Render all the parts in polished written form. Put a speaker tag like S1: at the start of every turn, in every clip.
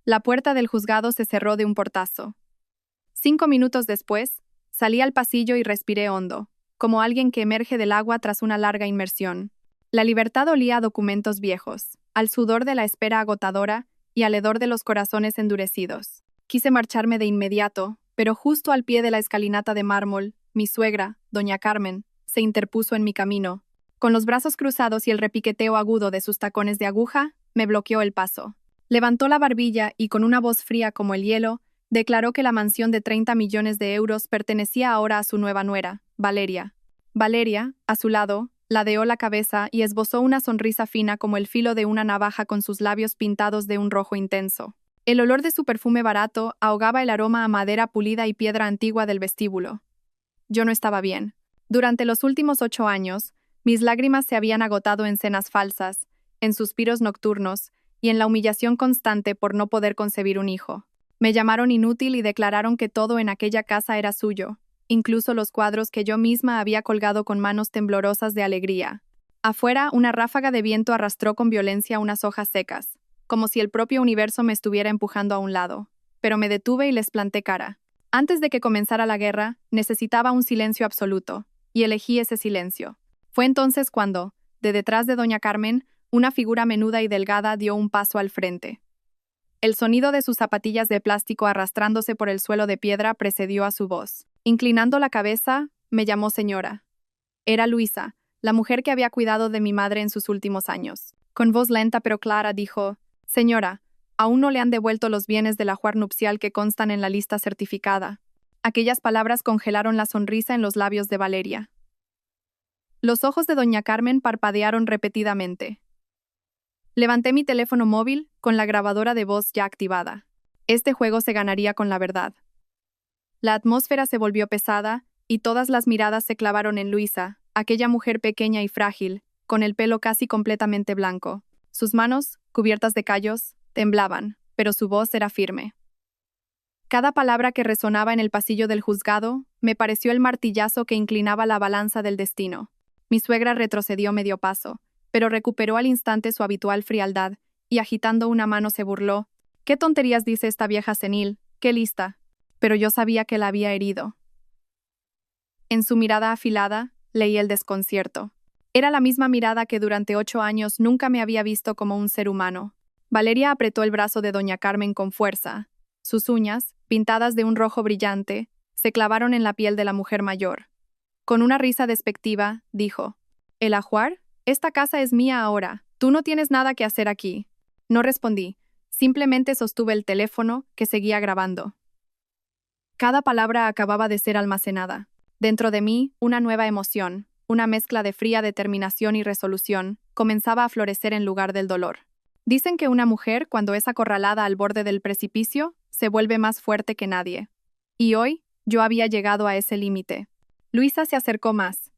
S1: La puerta del juzgado se cerró de un portazo. 5 minutos después, salí al pasillo y respiré hondo, como alguien que emerge del agua tras una larga inmersión. La libertad olía a documentos viejos, al sudor de la espera agotadora y al hedor de los corazones endurecidos. Quise marcharme de inmediato, pero justo al pie de la escalinata de mármol, mi suegra, doña Carmen, se interpuso en mi camino. Con los brazos cruzados y el repiqueteo agudo de sus tacones de aguja, me bloqueó el paso. Levantó la barbilla y con una voz fría como el hielo, declaró que la mansión de 30 millones de euros pertenecía ahora a su nueva nuera, Valeria. Valeria, a su lado, ladeó la cabeza y esbozó una sonrisa fina como el filo de una navaja con sus labios pintados de un rojo intenso. El olor de su perfume barato ahogaba el aroma a madera pulida y piedra antigua del vestíbulo. Yo no estaba bien. Durante los últimos 8 años, mis lágrimas se habían agotado en cenas falsas, en suspiros nocturnos y en la humillación constante por no poder concebir un hijo. Me llamaron inútil y declararon que todo en aquella casa era suyo, incluso los cuadros que yo misma había colgado con manos temblorosas de alegría. Afuera, una ráfaga de viento arrastró con violencia unas hojas secas, como si el propio universo me estuviera empujando a un lado. Pero me detuve y les planté cara. Antes de que comenzara la guerra, necesitaba un silencio absoluto, y elegí ese silencio. Fue entonces cuando, de detrás de doña Carmen, una figura menuda y delgada dio un paso al frente. El sonido de sus zapatillas de plástico arrastrándose por el suelo de piedra precedió a su voz. Inclinando la cabeza, me llamó señora. Era Luisa, la mujer que había cuidado de mi madre en sus últimos años. Con voz lenta pero clara dijo: «Señora, aún no le han devuelto los bienes del ajuar nupcial que constan en la lista certificada». Aquellas palabras congelaron la sonrisa en los labios de Valeria. Los ojos de doña Carmen parpadearon repetidamente. Levanté mi teléfono móvil con la grabadora de voz ya activada. Este juego se ganaría con la verdad. La atmósfera se volvió pesada y todas las miradas se clavaron en Luisa, aquella mujer pequeña y frágil, con el pelo casi completamente blanco. Sus manos, cubiertas de callos, temblaban, pero su voz era firme. Cada palabra que resonaba en el pasillo del juzgado me pareció el martillazo que inclinaba la balanza del destino. Mi suegra retrocedió medio paso, pero recuperó al instante su habitual frialdad y agitando una mano se burló. «¿Qué tonterías dice esta vieja senil? ¡Qué lista!». Pero yo sabía que la había herido. En su mirada afilada, leí el desconcierto. Era la misma mirada que durante 8 años nunca me había visto como un ser humano. Valeria apretó el brazo de doña Carmen con fuerza. Sus uñas, pintadas de un rojo brillante, se clavaron en la piel de la mujer mayor. Con una risa despectiva, dijo: «¿El ajuar? Esta casa es mía ahora. Tú no tienes nada que hacer aquí». No respondí. Simplemente sostuve el teléfono, que seguía grabando. Cada palabra acababa de ser almacenada. Dentro de mí, una nueva emoción, una mezcla de fría determinación y resolución, comenzaba a florecer en lugar del dolor. Dicen que una mujer, cuando es acorralada al borde del precipicio, se vuelve más fuerte que nadie. Y hoy, yo había llegado a ese límite. Luisa se acercó más.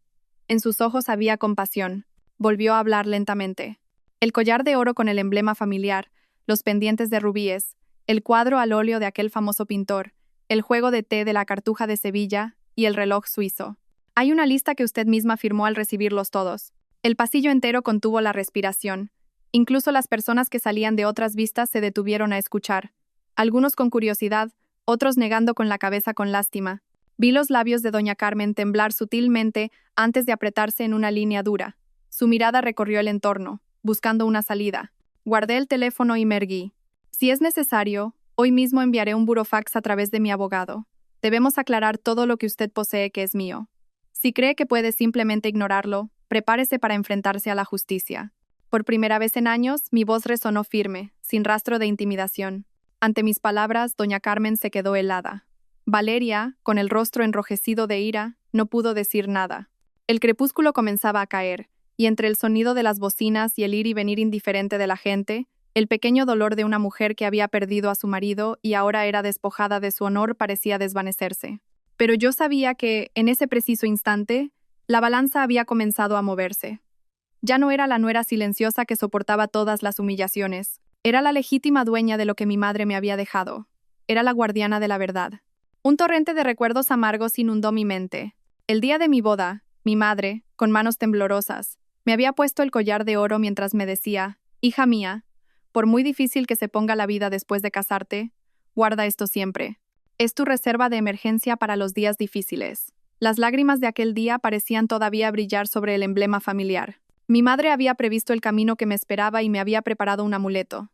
S1: En sus ojos había compasión. Volvió a hablar lentamente. El collar de oro con el emblema familiar, los pendientes de rubíes, el cuadro al óleo de aquel famoso pintor, el juego de té de la Cartuja de Sevilla y el reloj suizo. Hay una lista que usted misma firmó al recibirlos todos. El pasillo entero contuvo la respiración. Incluso las personas que salían de otras vistas se detuvieron a escuchar. Algunos con curiosidad, otros negando con la cabeza con lástima. Vi los labios de doña Carmen temblar sutilmente antes de apretarse en una línea dura. Su mirada recorrió el entorno, buscando una salida. Guardé el teléfono y me erguí. Si es necesario, hoy mismo enviaré un burofax a través de mi abogado. Debemos aclarar todo lo que usted posee que es mío. Si cree que puede simplemente ignorarlo, prepárese para enfrentarse a la justicia. Por primera vez en años, mi voz resonó firme, sin rastro de intimidación. Ante mis palabras, doña Carmen se quedó helada. Valeria, con el rostro enrojecido de ira, no pudo decir nada. El crepúsculo comenzaba a caer, y entre el sonido de las bocinas y el ir y venir indiferente de la gente, el pequeño dolor de una mujer que había perdido a su marido y ahora era despojada de su honor parecía desvanecerse. Pero yo sabía que, en ese preciso instante, la balanza había comenzado a moverse. Ya no era la nuera silenciosa que soportaba todas las humillaciones. Era la legítima dueña de lo que mi madre me había dejado. Era la guardiana de la verdad. Un torrente de recuerdos amargos inundó mi mente. El día de mi boda, mi madre, con manos temblorosas, me había puesto el collar de oro mientras me decía: «Hija mía, por muy difícil que se ponga la vida después de casarte, guarda esto siempre. Es tu reserva de emergencia para los días difíciles. Las lágrimas de aquel día parecían todavía brillar sobre el emblema familiar. Mi madre había previsto el camino que me esperaba y me había preparado un amuleto.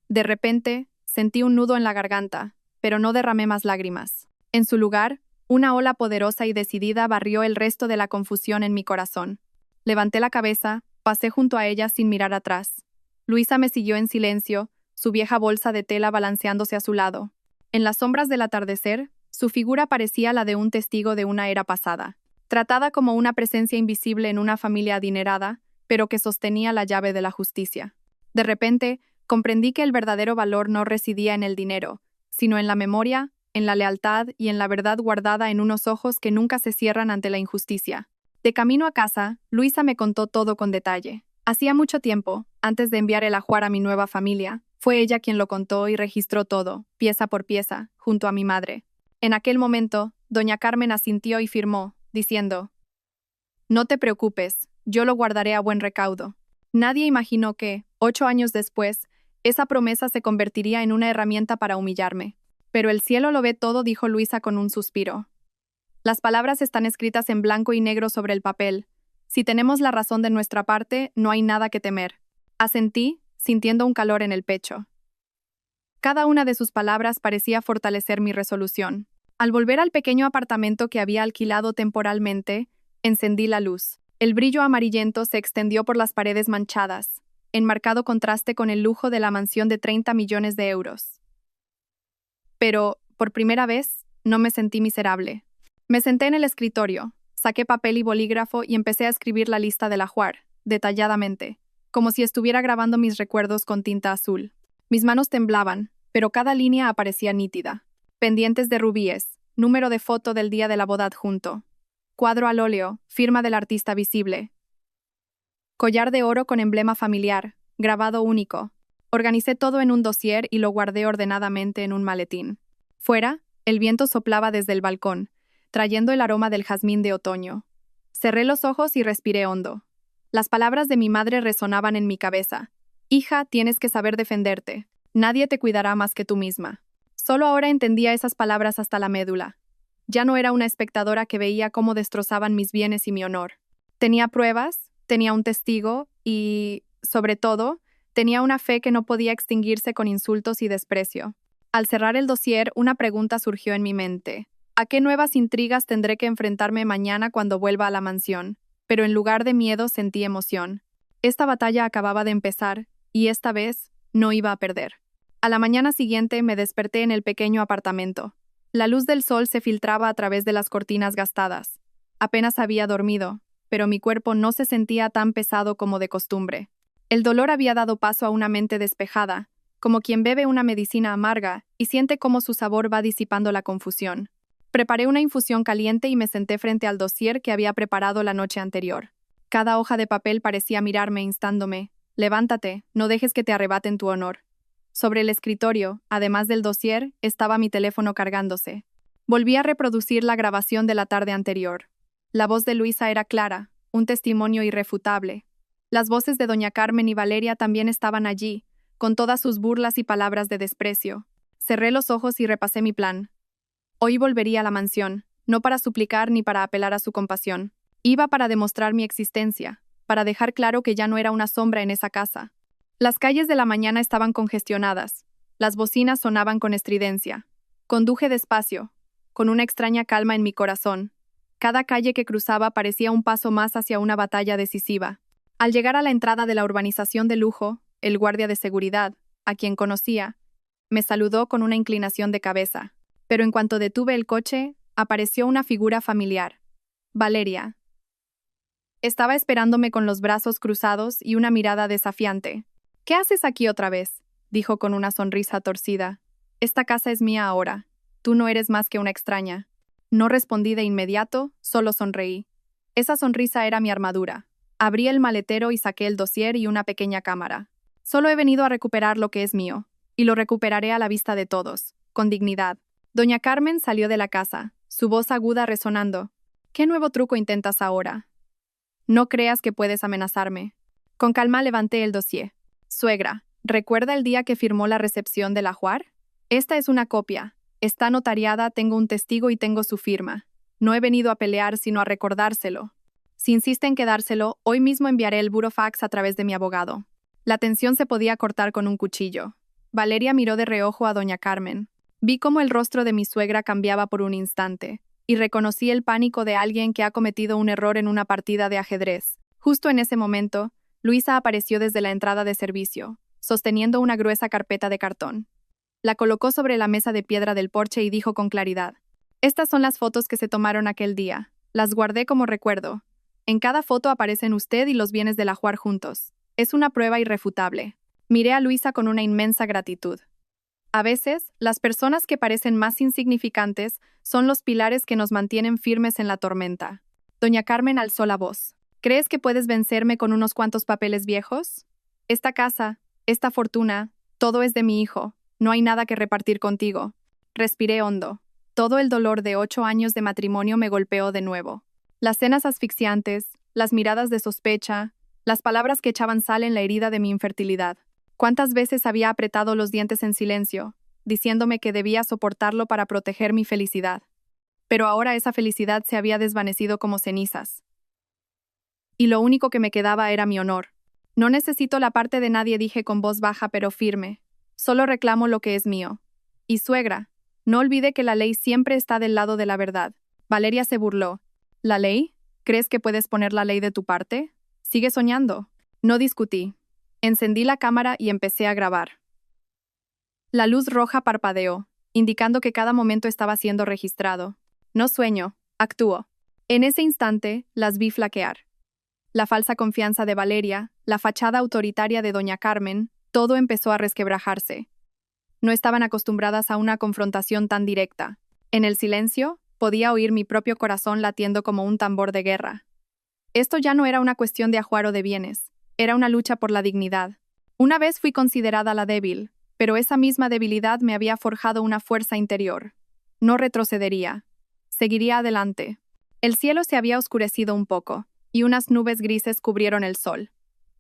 S1: De repente, sentí un nudo en la garganta, pero no derramé más lágrimas. En su lugar, una ola poderosa y decidida barrió el resto de la confusión en mi corazón. Levanté la cabeza, pasé junto a ella sin mirar atrás. Luisa me siguió en silencio, su vieja bolsa de tela balanceándose a su lado. En las sombras del atardecer, su figura parecía la de un testigo de una era pasada, tratada como una presencia invisible en una familia adinerada, pero que sostenía la llave de la justicia. De repente, comprendí que el verdadero valor no residía en el dinero, sino en la memoria, en la lealtad y en la verdad guardada en unos ojos que nunca se cierran ante la injusticia. De camino a casa, Luisa me contó todo con detalle. Hacía mucho tiempo, antes de enviar el ajuar a mi nueva familia, fue ella quien lo contó y registró todo, pieza por pieza, junto a mi madre. En aquel momento, doña Carmen asintió y firmó, diciendo: «No te preocupes, yo lo guardaré a buen recaudo». Nadie imaginó que, 8 años después, esa promesa se convertiría en una herramienta para humillarme. «Pero el cielo lo ve todo», dijo Luisa con un suspiro. «Las palabras están escritas en blanco y negro sobre el papel. Si tenemos la razón de nuestra parte, no hay nada que temer». Asentí, sintiendo un calor en el pecho. Cada una de sus palabras parecía fortalecer mi resolución. Al volver al pequeño apartamento que había alquilado temporalmente, encendí la luz. El brillo amarillento se extendió por las paredes manchadas, en marcado contraste con el lujo de la mansión de 30 millones de euros. Pero, por primera vez, no me sentí miserable. Me senté en el escritorio, saqué papel y bolígrafo y empecé a escribir la lista del ajuar, detalladamente, como si estuviera grabando mis recuerdos con tinta azul. Mis manos temblaban, pero cada línea aparecía nítida. Pendientes de rubíes, número de foto del día de la boda adjunto. Cuadro al óleo, firma del artista visible. Collar de oro con emblema familiar, grabado único. Organicé todo en un dossier y lo guardé ordenadamente en un maletín. Fuera, el viento soplaba desde el balcón, trayendo el aroma del jazmín de otoño. Cerré los ojos y respiré hondo. Las palabras de mi madre resonaban en mi cabeza. «Hija, tienes que saber defenderte. Nadie te cuidará más que tú misma». Solo ahora entendía esas palabras hasta la médula. Ya no era una espectadora que veía cómo destrozaban mis bienes y mi honor. Tenía pruebas, tenía un testigo y, sobre todo, tenía una fe que no podía extinguirse con insultos y desprecio. Al cerrar el dossier, una pregunta surgió en mi mente. ¿A qué nuevas intrigas tendré que enfrentarme mañana cuando vuelva a la mansión? Pero en lugar de miedo sentí emoción. Esta batalla acababa de empezar, y esta vez no iba a perder. A la mañana siguiente me desperté en el pequeño apartamento. La luz del sol se filtraba a través de las cortinas gastadas. Apenas había dormido, pero mi cuerpo no se sentía tan pesado como de costumbre. El dolor había dado paso a una mente despejada, como quien bebe una medicina amarga y siente cómo su sabor va disipando la confusión. Preparé una infusión caliente y me senté frente al dossier que había preparado la noche anterior. Cada hoja de papel parecía mirarme instándome: «Levántate, no dejes que te arrebaten tu honor». Sobre el escritorio, además del dossier, estaba mi teléfono cargándose. Volví a reproducir la grabación de la tarde anterior. La voz de Luisa era clara, un testimonio irrefutable. Las voces de doña Carmen y Valeria también estaban allí, con todas sus burlas y palabras de desprecio. Cerré los ojos y repasé mi plan. Hoy volvería a la mansión, no para suplicar ni para apelar a su compasión. Iba para demostrar mi existencia, para dejar claro que ya no era una sombra en esa casa. Las calles de la mañana estaban congestionadas. Las bocinas sonaban con estridencia. Conduje despacio, con una extraña calma en mi corazón. Cada calle que cruzaba parecía un paso más hacia una batalla decisiva. Al llegar a la entrada de la urbanización de lujo, el guardia de seguridad, a quien conocía, me saludó con una inclinación de cabeza. Pero en cuanto detuve el coche, apareció una figura familiar. Valeria. Estaba esperándome con los brazos cruzados y una mirada desafiante. «¿Qué haces aquí otra vez?», dijo con una sonrisa torcida. «Esta casa es mía ahora. Tú no eres más que una extraña». No respondí de inmediato, solo sonreí. Esa sonrisa era mi armadura. Abrí el maletero y saqué el dossier y una pequeña cámara. Solo he venido a recuperar lo que es mío, y lo recuperaré a la vista de todos, con dignidad. Doña Carmen salió de la casa, su voz aguda resonando. «¿Qué nuevo truco intentas ahora? No creas que puedes amenazarme». Con calma levanté el dossier. «Suegra, ¿Recuerda el día que firmó la recepción del ajuar? Esta es una copia. Está notariada, tengo un testigo y tengo su firma. No he venido a pelear, sino a recordárselo. Si insiste en quedárselo, hoy mismo enviaré el burofax a través de mi abogado. La tensión se podía cortar con un cuchillo. Valeria miró de reojo a doña Carmen. Vi cómo el rostro de mi suegra cambiaba por un instante, y reconocí el pánico de alguien que ha cometido un error en una partida de ajedrez. Justo en ese momento, Luisa apareció desde la entrada de servicio, sosteniendo una gruesa carpeta de cartón. La colocó sobre la mesa de piedra del porche y dijo con claridad: «Estas son las fotos que se tomaron aquel día. Las guardé como recuerdo. En cada foto aparecen usted y los bienes del ajuar juntos. Es una prueba irrefutable». Miré a Luisa con una inmensa gratitud. A veces, las personas que parecen más insignificantes son los pilares que nos mantienen firmes en la tormenta. Doña Carmen alzó la voz. ¿Crees que puedes vencerme con unos cuantos papeles viejos? Esta casa, esta fortuna, todo es de mi hijo. No hay nada que repartir contigo. Respiré hondo. Todo el dolor de 8 años de matrimonio me golpeó de nuevo. Las cenas asfixiantes, las miradas de sospecha, las palabras que echaban sal en la herida de mi infertilidad. ¿Cuántas veces había apretado los dientes en silencio, diciéndome que debía soportarlo para proteger mi felicidad? Pero ahora esa felicidad se había desvanecido como cenizas. Y lo único que me quedaba era mi honor. No necesito la parte de nadie, dije con voz baja pero firme. Solo reclamo lo que es mío. Y suegra, no olvide que la ley siempre está del lado de la verdad. Valeria se burló. ¿La ley? ¿Crees que puedes poner la ley de tu parte? Sigue soñando. No discutí. Encendí la cámara y empecé a grabar. La luz roja parpadeó, indicando que cada momento estaba siendo registrado. No sueño, actúo. En ese instante, las vi flaquear. La falsa confianza de Valeria, la fachada autoritaria de doña Carmen, todo empezó a resquebrajarse. No estaban acostumbradas a una confrontación tan directa. En el silencio, podía oír mi propio corazón latiendo como un tambor de guerra. Esto ya no era una cuestión de ajuar o de bienes. Era una lucha por la dignidad. Una vez fui considerada la débil, pero esa misma debilidad me había forjado una fuerza interior. No retrocedería. Seguiría adelante. El cielo se había oscurecido un poco, y unas nubes grises cubrieron el sol.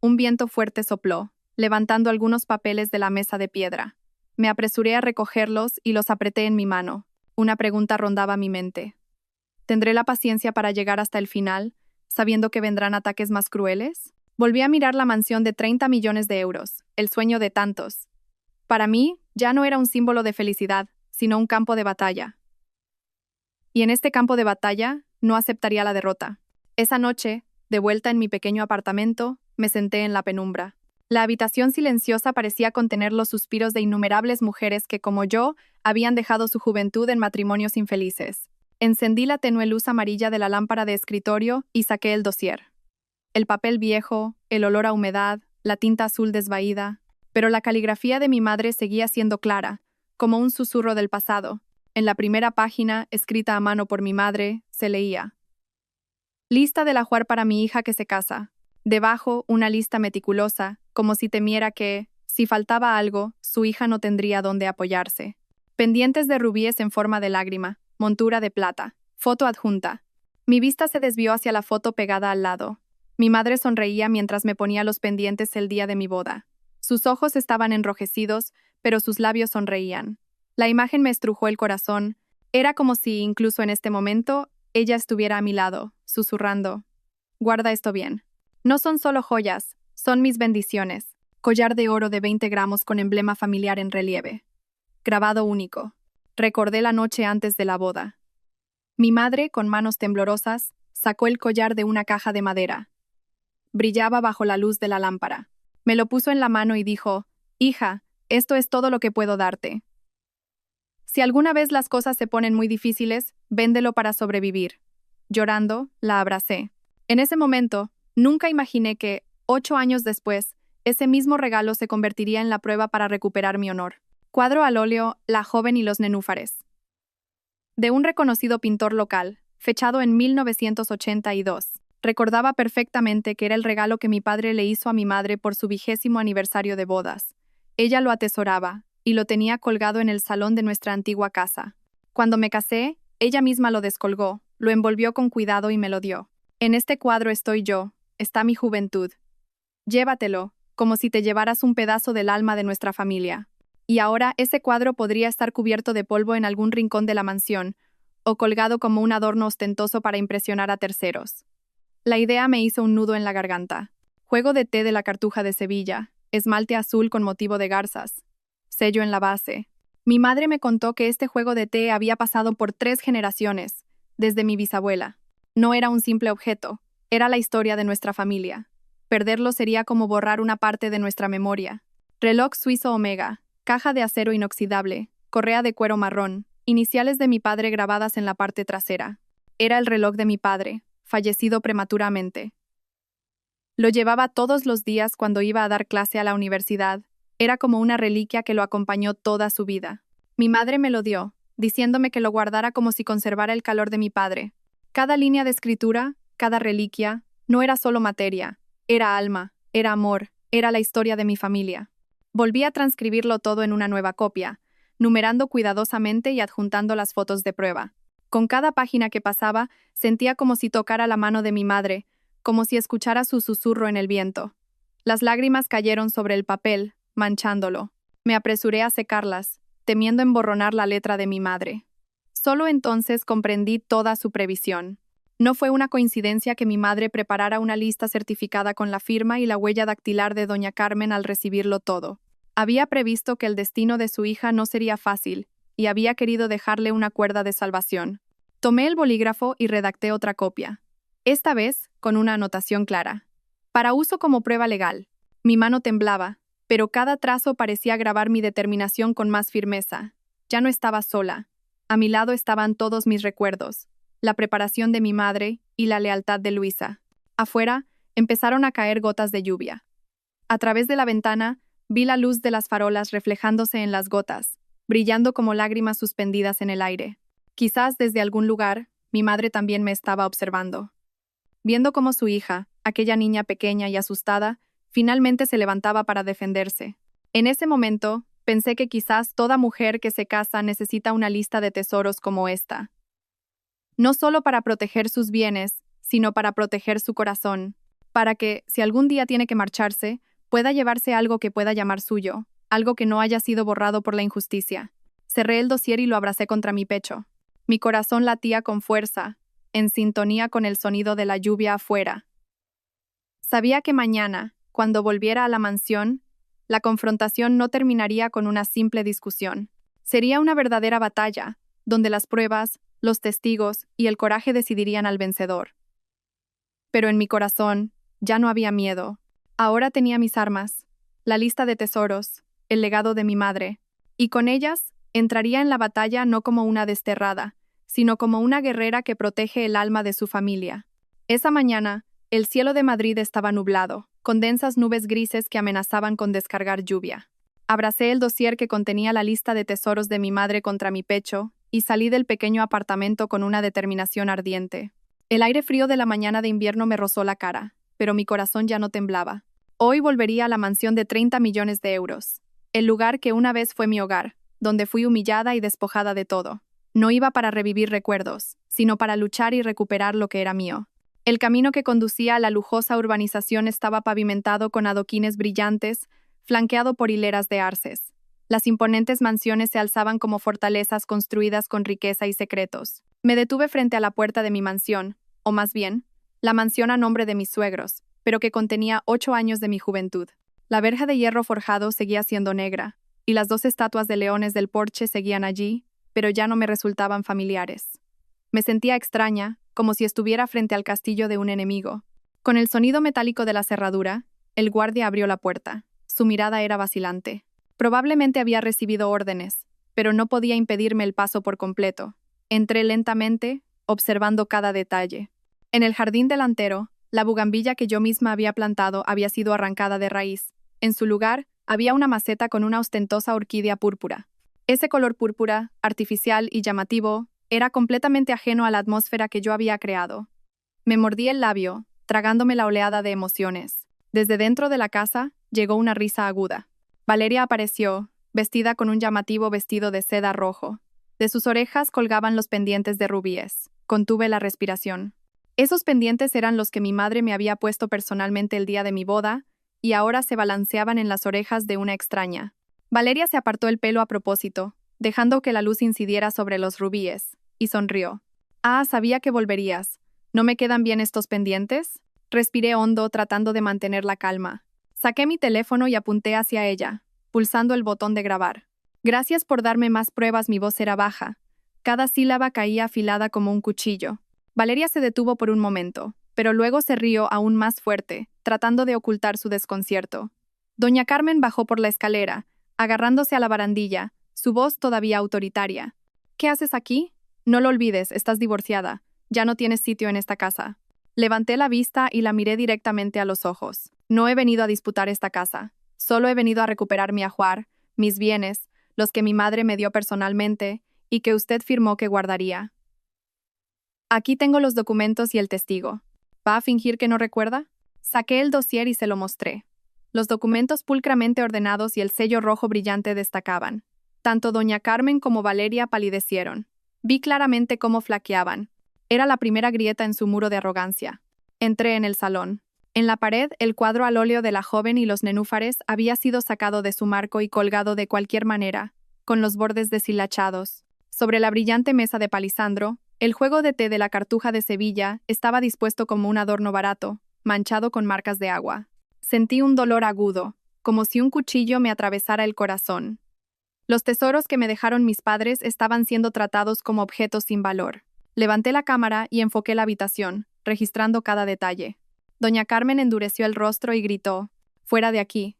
S1: Un viento fuerte sopló, levantando algunos papeles de la mesa de piedra. Me apresuré a recogerlos y los apreté en mi mano. Una pregunta rondaba mi mente. ¿Tendré la paciencia para llegar hasta el final, sabiendo que vendrán ataques más crueles? Volví a mirar la mansión de 30 millones de euros, el sueño de tantos. Para mí, ya no era un símbolo de felicidad, sino un campo de batalla. Y en este campo de batalla, no aceptaría la derrota. Esa noche, de vuelta en mi pequeño apartamento, me senté en la penumbra. La habitación silenciosa parecía contener los suspiros de innumerables mujeres que, como yo, habían dejado su juventud en matrimonios infelices. Encendí la tenue luz amarilla de la lámpara de escritorio y saqué el dossier. El papel viejo, el olor a humedad, la tinta azul desvaída, pero la caligrafía de mi madre seguía siendo clara, como un susurro del pasado. En la primera página, escrita a mano por mi madre, se leía: «Lista del ajuar para mi hija que se casa». Debajo, una lista meticulosa, como si temiera que, si faltaba algo, su hija no tendría dónde apoyarse. Pendientes de rubíes en forma de lágrima, montura de plata, foto adjunta. Mi vista se desvió hacia la foto pegada al lado. Mi madre sonreía mientras me ponía los pendientes el día de mi boda. Sus ojos estaban enrojecidos, pero sus labios sonreían. La imagen me estrujó el corazón. Era como si, incluso en este momento, ella estuviera a mi lado, susurrando: «Guarda esto bien. No son solo joyas, son mis bendiciones». Collar de oro de 20 gramos con emblema familiar en relieve. Grabado único. Recordé la noche antes de la boda. Mi madre, con manos temblorosas, sacó el collar de una caja de madera. Brillaba bajo la luz de la lámpara. Me lo puso en la mano y dijo: «Hija, esto es todo lo que puedo darte. Si alguna vez las cosas se ponen muy difíciles, véndelo para sobrevivir». Llorando, la abracé. En ese momento, nunca imaginé que, 8 años después, ese mismo regalo se convertiría en la prueba para recuperar mi honor. Cuadro al óleo La joven y los nenúfares. De un reconocido pintor local, fechado en 1982. Recordaba perfectamente que era el regalo que mi padre le hizo a mi madre por su 20º aniversario de bodas. Ella lo atesoraba, y lo tenía colgado en el salón de nuestra antigua casa. Cuando me casé, ella misma lo descolgó, lo envolvió con cuidado y me lo dio. «En este cuadro estoy yo, está mi juventud. Llévatelo», como si te llevaras un pedazo del alma de nuestra familia. Y ahora ese cuadro podría estar cubierto de polvo en algún rincón de la mansión, o colgado como un adorno ostentoso para impresionar a terceros. La idea me hizo un nudo en la garganta. Juego de té de la Cartuja de Sevilla, esmalte azul con motivo de garzas, sello en la base. Mi madre me contó que este juego de té había pasado por 3 generaciones, desde mi bisabuela. No era un simple objeto, era la historia de nuestra familia. Perderlo sería como borrar una parte de nuestra memoria. Reloj suizo Omega, caja de acero inoxidable, correa de cuero marrón, iniciales de mi padre grabadas en la parte trasera. Era el reloj de mi padre, fallecido prematuramente. Lo llevaba todos los días cuando iba a dar clase a la universidad. Era como una reliquia que lo acompañó toda su vida. Mi madre me lo dio, diciéndome que lo guardara como si conservara el calor de mi padre. Cada línea de escritura, cada reliquia, no era solo materia, era alma, era amor, era la historia de mi familia. Volví a transcribirlo todo en una nueva copia, numerando cuidadosamente y adjuntando las fotos de prueba. Con cada página que pasaba, sentía como si tocara la mano de mi madre, como si escuchara su susurro en el viento. Las lágrimas cayeron sobre el papel, manchándolo. Me apresuré a secarlas, temiendo emborronar la letra de mi madre. Solo entonces comprendí toda su previsión. No fue una coincidencia que mi madre preparara una lista certificada con la firma y la huella dactilar de doña Carmen al recibirlo todo. Había previsto que el destino de su hija no sería fácil, y había querido dejarle una cuerda de salvación. Tomé el bolígrafo y redacté otra copia. Esta vez, con una anotación clara. Para uso como prueba legal. Mi mano temblaba, pero cada trazo parecía grabar mi determinación con más firmeza. Ya no estaba sola. A mi lado estaban todos mis recuerdos, la preparación de mi madre y la lealtad de Luisa. Afuera, empezaron a caer gotas de lluvia. A través de la ventana, vi la luz de las farolas reflejándose en las gotas, brillando como lágrimas suspendidas en el aire. Quizás desde algún lugar, mi madre también me estaba observando. Viendo cómo su hija, aquella niña pequeña y asustada, finalmente se levantaba para defenderse. En ese momento, pensé que quizás toda mujer que se casa necesita una lista de tesoros como esta. No solo para proteger sus bienes, sino para proteger su corazón, para que, si algún día tiene que marcharse, pueda llevarse algo que pueda llamar suyo, algo que no haya sido borrado por la injusticia. Cerré el dossier y lo abracé contra mi pecho. Mi corazón latía con fuerza, en sintonía con el sonido de la lluvia afuera. Sabía que mañana, cuando volviera a la mansión, la confrontación no terminaría con una simple discusión. Sería una verdadera batalla, donde las pruebas, los testigos y el coraje decidirían al vencedor. Pero en mi corazón ya no había miedo. Ahora tenía mis armas, la lista de tesoros, el legado de mi madre, y con ellas entraría en la batalla no como una desterrada, sino como una guerrera que protege el alma de su familia. Esa mañana, el cielo de Madrid estaba nublado, con densas nubes grises que amenazaban con descargar lluvia. Abracé el dossier que contenía la lista de tesoros de mi madre contra mi pecho y salí del pequeño apartamento con una determinación ardiente. El aire frío de la mañana de invierno me rozó la cara, pero mi corazón ya no temblaba. Hoy volvería a la mansión de 30 millones de euros, el lugar que una vez fue mi hogar, donde fui humillada y despojada de todo. No iba para revivir recuerdos, sino para luchar y recuperar lo que era mío. El camino que conducía a la lujosa urbanización estaba pavimentado con adoquines brillantes, flanqueado por hileras de arces. Las imponentes mansiones se alzaban como fortalezas construidas con riqueza y secretos. Me detuve frente a la puerta de mi mansión, o más bien, la mansión a nombre de mis suegros, pero que contenía 8 años de mi juventud. La verja de hierro forjado seguía siendo negra, y las 2 estatuas de leones del porche seguían allí, pero ya no me resultaban familiares. Me sentía extraña, como si estuviera frente al castillo de un enemigo. Con el sonido metálico de la cerradura, el guardia abrió la puerta. Su mirada era vacilante. Probablemente había recibido órdenes, pero no podía impedirme el paso por completo. Entré lentamente, observando cada detalle. En el jardín delantero, la bugambilla que yo misma había plantado había sido arrancada de raíz. En su lugar, había una maceta con una ostentosa orquídea púrpura. Ese color púrpura, artificial y llamativo, era completamente ajeno a la atmósfera que yo había creado. Me mordí el labio, tragándome la oleada de emociones. Desde dentro de la casa, llegó una risa aguda. Valeria apareció, vestida con un llamativo vestido de seda rojo. De sus orejas colgaban los pendientes de rubíes. Contuve la respiración. Esos pendientes eran los que mi madre me había puesto personalmente el día de mi boda, y ahora se balanceaban en las orejas de una extraña. Valeria se apartó el pelo a propósito, dejando que la luz incidiera sobre los rubíes, y sonrió. Ah, sabía que volverías. ¿No me quedan bien estos pendientes? Respiré hondo, tratando de mantener la calma. Saqué mi teléfono y apunté hacia ella, pulsando el botón de grabar. Gracias por darme más pruebas, mi voz era baja. Cada sílaba caía afilada como un cuchillo. Valeria se detuvo por un momento, pero luego se rió aún más fuerte, tratando de ocultar su desconcierto. Doña Carmen bajó por la escalera, agarrándose a la barandilla, su voz todavía autoritaria. ¿Qué haces aquí? No lo olvides, estás divorciada. Ya no tienes sitio en esta casa. Levanté la vista y la miré directamente a los ojos. No he venido a disputar esta casa. Solo he venido a recuperar mi ajuar, mis bienes, los que mi madre me dio personalmente y que usted firmó que guardaría. Aquí tengo los documentos y el testigo. ¿Va a fingir que no recuerda? Saqué el dossier y se lo mostré. Los documentos pulcramente ordenados y el sello rojo brillante destacaban. Tanto doña Carmen como Valeria palidecieron. Vi claramente cómo flaqueaban. Era la primera grieta en su muro de arrogancia. Entré en el salón. En la pared, el cuadro al óleo de la joven y los nenúfares había sido sacado de su marco y colgado de cualquier manera, con los bordes deshilachados. Sobre la brillante mesa de palisandro, el juego de té de la Cartuja de Sevilla estaba dispuesto como un adorno barato, manchado con marcas de agua. Sentí un dolor agudo, como si un cuchillo me atravesara el corazón. Los tesoros que me dejaron mis padres estaban siendo tratados como objetos sin valor. Levanté la cámara y enfoqué la habitación, registrando cada detalle. Doña Carmen endureció el rostro y gritó: «Fuera de aquí.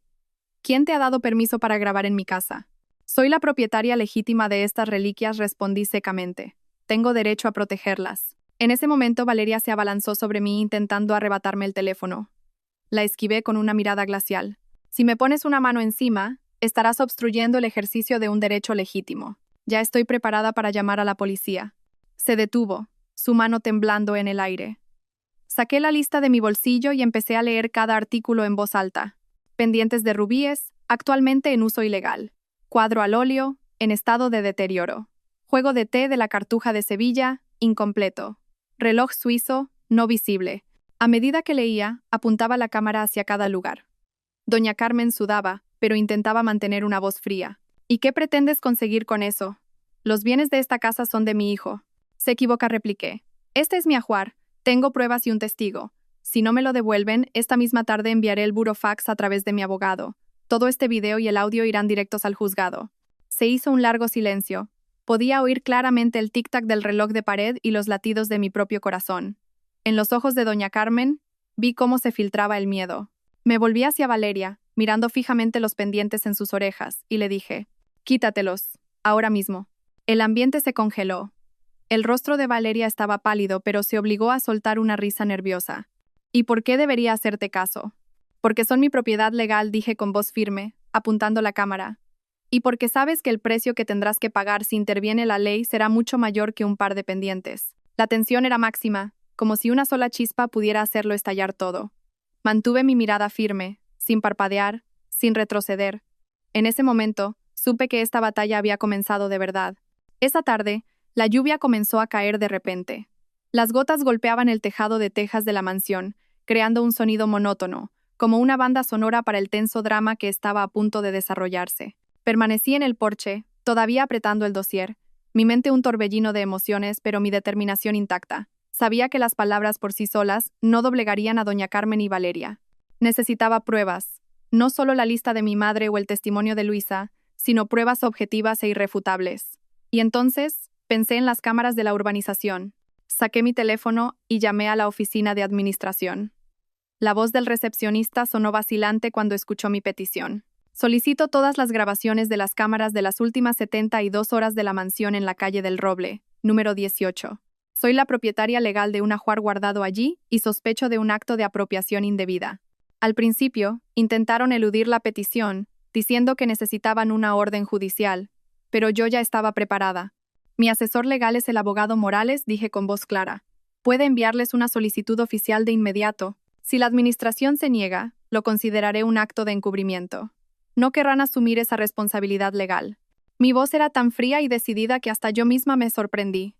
S1: ¿Quién te ha dado permiso para grabar en mi casa?» «Soy la propietaria legítima de estas reliquias», respondí secamente. «Tengo derecho a protegerlas». En ese momento Valeria se abalanzó sobre mí intentando arrebatarme el teléfono. La esquivé con una mirada glacial. «Si me pones una mano encima, estarás obstruyendo el ejercicio de un derecho legítimo. Ya estoy preparada para llamar a la policía». Se detuvo, su mano temblando en el aire. Saqué la lista de mi bolsillo y empecé a leer cada artículo en voz alta. Pendientes de rubíes, actualmente en uso ilegal. Cuadro al óleo, en estado de deterioro. Juego de té de la Cartuja de Sevilla, incompleto. Reloj suizo, no visible. A medida que leía, apuntaba la cámara hacia cada lugar. Doña Carmen sudaba, pero intentaba mantener una voz fría. «¿Y qué pretendes conseguir con eso? Los bienes de esta casa son de mi hijo». «Se equivoca», repliqué. «Este es mi ajuar. Tengo pruebas y un testigo. Si no me lo devuelven, esta misma tarde enviaré el burofax a través de mi abogado. Todo este video y el audio irán directos al juzgado». Se hizo un largo silencio. Podía oír claramente el tic-tac del reloj de pared y los latidos de mi propio corazón. En los ojos de doña Carmen, vi cómo se filtraba el miedo. Me volví hacia Valeria, mirando fijamente los pendientes en sus orejas, y le dije: «Quítatelos, ahora mismo». El ambiente se congeló. El rostro de Valeria estaba pálido, pero se obligó a soltar una risa nerviosa. «¿Y por qué debería hacerte caso?» «Porque son mi propiedad legal», dije con voz firme, apuntando la cámara. «Y porque sabes que el precio que tendrás que pagar si interviene la ley será mucho mayor que un par de pendientes». La tensión era máxima, como si una sola chispa pudiera hacerlo estallar todo. Mantuve mi mirada firme, sin parpadear, sin retroceder. En ese momento, supe que esta batalla había comenzado de verdad. Esa tarde, la lluvia comenzó a caer de repente. Las gotas golpeaban el tejado de tejas de la mansión, creando un sonido monótono, como una banda sonora para el tenso drama que estaba a punto de desarrollarse. Permanecí en el porche, todavía apretando el dossier, mi mente un torbellino de emociones, pero mi determinación intacta. Sabía que las palabras por sí solas no doblegarían a doña Carmen y Valeria. Necesitaba pruebas, no solo la lista de mi madre o el testimonio de Luisa, sino pruebas objetivas e irrefutables. Y entonces, pensé en las cámaras de la urbanización. Saqué mi teléfono y llamé a la oficina de administración. La voz del recepcionista sonó vacilante cuando escuchó mi petición. «Solicito todas las grabaciones de las cámaras de las últimas 72 horas de la mansión en la calle del Roble, número 18. Soy la propietaria legal de un ajuar guardado allí y sospecho de un acto de apropiación indebida». Al principio, intentaron eludir la petición, diciendo que necesitaban una orden judicial, pero yo ya estaba preparada. «Mi asesor legal es el abogado Morales», dije con voz clara. «Puede enviarles una solicitud oficial de inmediato. Si la administración se niega, lo consideraré un acto de encubrimiento. No querrán asumir esa responsabilidad legal». Mi voz era tan fría y decidida que hasta yo misma me sorprendí.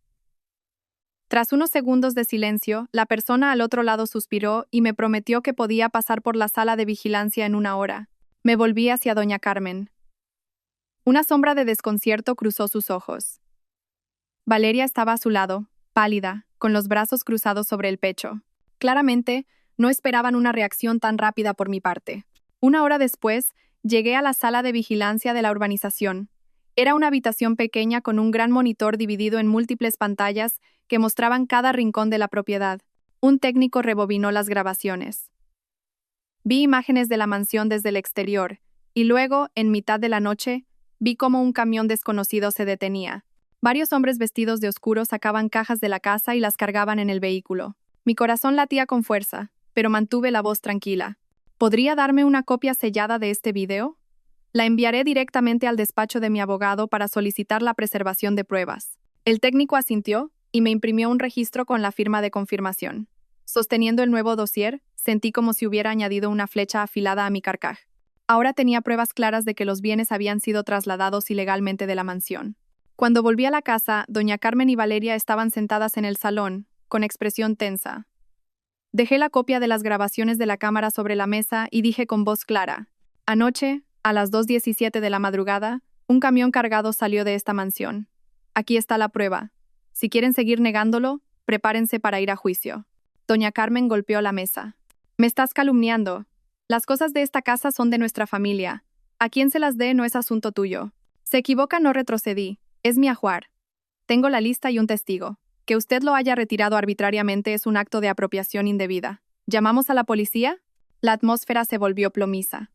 S1: Tras unos segundos de silencio, la persona al otro lado suspiró y me prometió que podía pasar por la sala de vigilancia en una hora. Me volví hacia doña Carmen. Una sombra de desconcierto cruzó sus ojos. Valeria estaba a su lado, pálida, con los brazos cruzados sobre el pecho. Claramente, no esperaban una reacción tan rápida por mi parte. Una hora después, llegué a la sala de vigilancia de la urbanización. Era una habitación pequeña con un gran monitor dividido en múltiples pantallas que mostraban cada rincón de la propiedad. Un técnico rebobinó las grabaciones. Vi imágenes de la mansión desde el exterior, y luego, en mitad de la noche, vi cómo un camión desconocido se detenía. Varios hombres vestidos de oscuro sacaban cajas de la casa y las cargaban en el vehículo. Mi corazón latía con fuerza, pero mantuve la voz tranquila. ¿Podría darme una copia sellada de este video? La enviaré directamente al despacho de mi abogado para solicitar la preservación de pruebas. El técnico asintió y me imprimió un registro con la firma de confirmación. Sosteniendo el nuevo dossier, sentí como si hubiera añadido una flecha afilada a mi carcaj. Ahora tenía pruebas claras de que los bienes habían sido trasladados ilegalmente de la mansión. Cuando volví a la casa, doña Carmen y Valeria estaban sentadas en el salón, con expresión tensa. Dejé la copia de las grabaciones de la cámara sobre la mesa y dije con voz clara: anoche, a las 2:17 de la madrugada, un camión cargado salió de esta mansión. Aquí está la prueba. Si quieren seguir negándolo, prepárense para ir a juicio. Doña Carmen golpeó la mesa. Me estás calumniando. Las cosas de esta casa son de nuestra familia. A quien se las dé no es asunto tuyo. Se equivoca, no retrocedí. Es mi ajuar. Tengo la lista y un testigo. Que usted lo haya retirado arbitrariamente es un acto de apropiación indebida. ¿Llamamos a la policía? La atmósfera se volvió plomiza.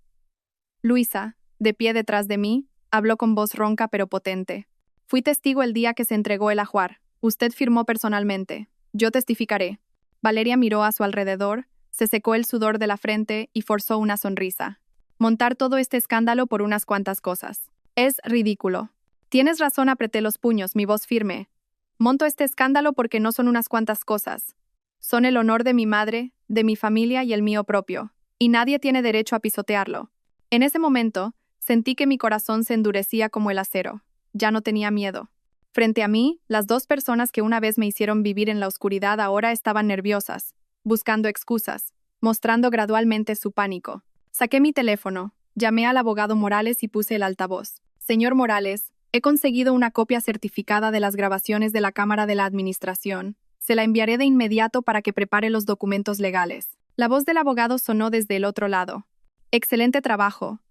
S1: Luisa, de pie detrás de mí, habló con voz ronca pero potente. Fui testigo el día que se entregó el ajuar. Usted firmó personalmente. Yo testificaré. Valeria miró a su alrededor, se secó el sudor de la frente y forzó una sonrisa. Montar todo este escándalo por unas cuantas cosas. Es ridículo. Tienes razón, apreté los puños, mi voz firme. Monto este escándalo porque no son unas cuantas cosas. Son el honor de mi madre, de mi familia y el mío propio. Y nadie tiene derecho a pisotearlo. En ese momento, sentí que mi corazón se endurecía como el acero. Ya no tenía miedo. Frente a mí, las dos personas que una vez me hicieron vivir en la oscuridad ahora estaban nerviosas, buscando excusas, mostrando gradualmente su pánico. Saqué mi teléfono, llamé al abogado Morales y puse el altavoz. Señor Morales, he conseguido una copia certificada de las grabaciones de la Cámara de la Administración. Se la enviaré de inmediato para que prepare los documentos legales. La voz del abogado sonó desde el otro lado. Excelente trabajo.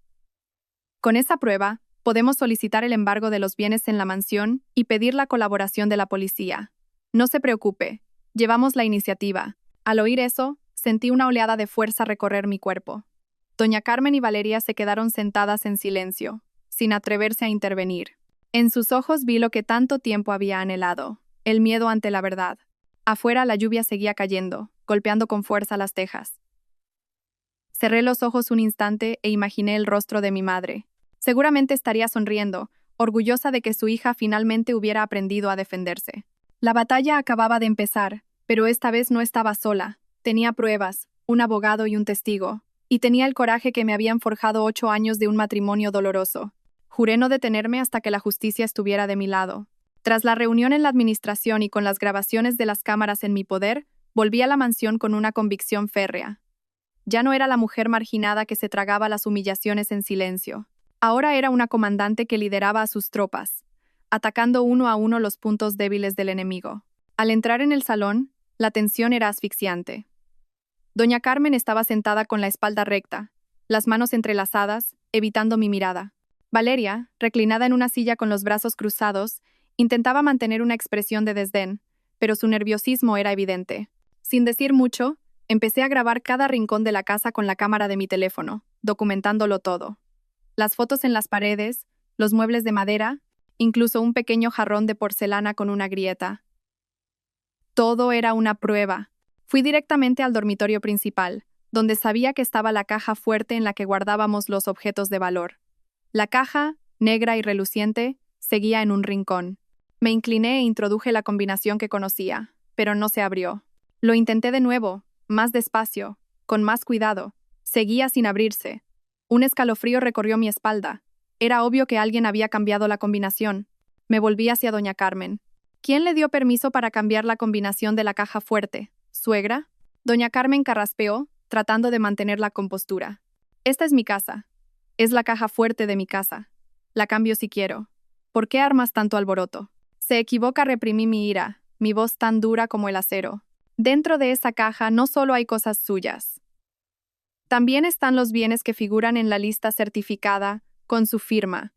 S1: Con esa prueba, podemos solicitar el embargo de los bienes en la mansión y pedir la colaboración de la policía. No se preocupe, llevamos la iniciativa. Al oír eso, sentí una oleada de fuerza recorrer mi cuerpo. Doña Carmen y Valeria se quedaron sentadas en silencio, sin atreverse a intervenir. En sus ojos vi lo que tanto tiempo había anhelado, el miedo ante la verdad. Afuera la lluvia seguía cayendo, golpeando con fuerza las tejas. Cerré los ojos un instante e imaginé el rostro de mi madre. Seguramente estaría sonriendo, orgullosa de que su hija finalmente hubiera aprendido a defenderse. La batalla acababa de empezar, pero esta vez no estaba sola. Tenía pruebas, un abogado y un testigo. Y tenía el coraje que me habían forjado 8 años de un matrimonio doloroso. Juré no detenerme hasta que la justicia estuviera de mi lado. Tras la reunión en la administración y con las grabaciones de las cámaras en mi poder, volví a la mansión con una convicción férrea. Ya no era la mujer marginada que se tragaba las humillaciones en silencio. Ahora era una comandante que lideraba a sus tropas, atacando uno a uno los puntos débiles del enemigo. Al entrar en el salón, la tensión era asfixiante. Doña Carmen estaba sentada con la espalda recta, las manos entrelazadas, evitando mi mirada. Valeria, reclinada en una silla con los brazos cruzados, intentaba mantener una expresión de desdén, pero su nerviosismo era evidente. Sin decir mucho, empecé a grabar cada rincón de la casa con la cámara de mi teléfono, documentándolo todo. Las fotos en las paredes, los muebles de madera, incluso un pequeño jarrón de porcelana con una grieta. Todo era una prueba. Fui directamente al dormitorio principal, donde sabía que estaba la caja fuerte en la que guardábamos los objetos de valor. La caja, negra y reluciente, seguía en un rincón. Me incliné e introduje la combinación que conocía, pero no se abrió. Lo intenté de nuevo, más despacio, con más cuidado. Seguía sin abrirse. Un escalofrío recorrió mi espalda. Era obvio que alguien había cambiado la combinación. Me volví hacia doña Carmen. ¿Quién le dio permiso para cambiar la combinación de la caja fuerte? ¿Suegra? Doña Carmen carraspeó, tratando de mantener la compostura. Esta es mi casa. Es la caja fuerte de mi casa. La cambio si quiero. ¿Por qué armas tanto alboroto? Se equivoca, reprimí mi ira, mi voz tan dura como el acero. Dentro de esa caja no solo hay cosas suyas. También están los bienes que figuran en la lista certificada, con su firma.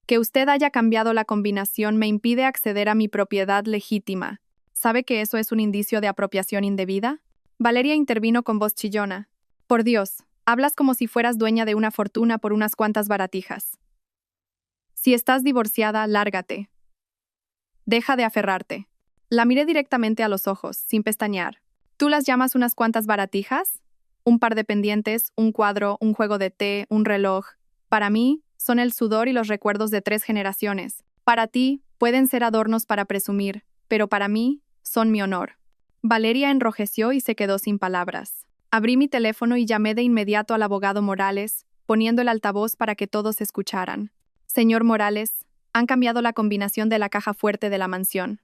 S1: Que usted haya cambiado la combinación me impide acceder a mi propiedad legítima. ¿Sabe que eso es un indicio de apropiación indebida? Valeria intervino con voz chillona. Por Dios, hablas como si fueras dueña de una fortuna por unas cuantas baratijas. Si estás divorciada, lárgate. Deja de aferrarte. La miré directamente a los ojos, sin pestañear. ¿Tú las llamas unas cuantas baratijas? Un par de pendientes, un cuadro, un juego de té, un reloj. Para mí, son el sudor y los recuerdos de 3 generaciones. Para ti, pueden ser adornos para presumir, pero para mí, son mi honor. Valeria enrojeció y se quedó sin palabras. Abrí mi teléfono y llamé de inmediato al abogado Morales, poniendo el altavoz para que todos escucharan. Señor Morales, han cambiado la combinación de la caja fuerte de la mansión.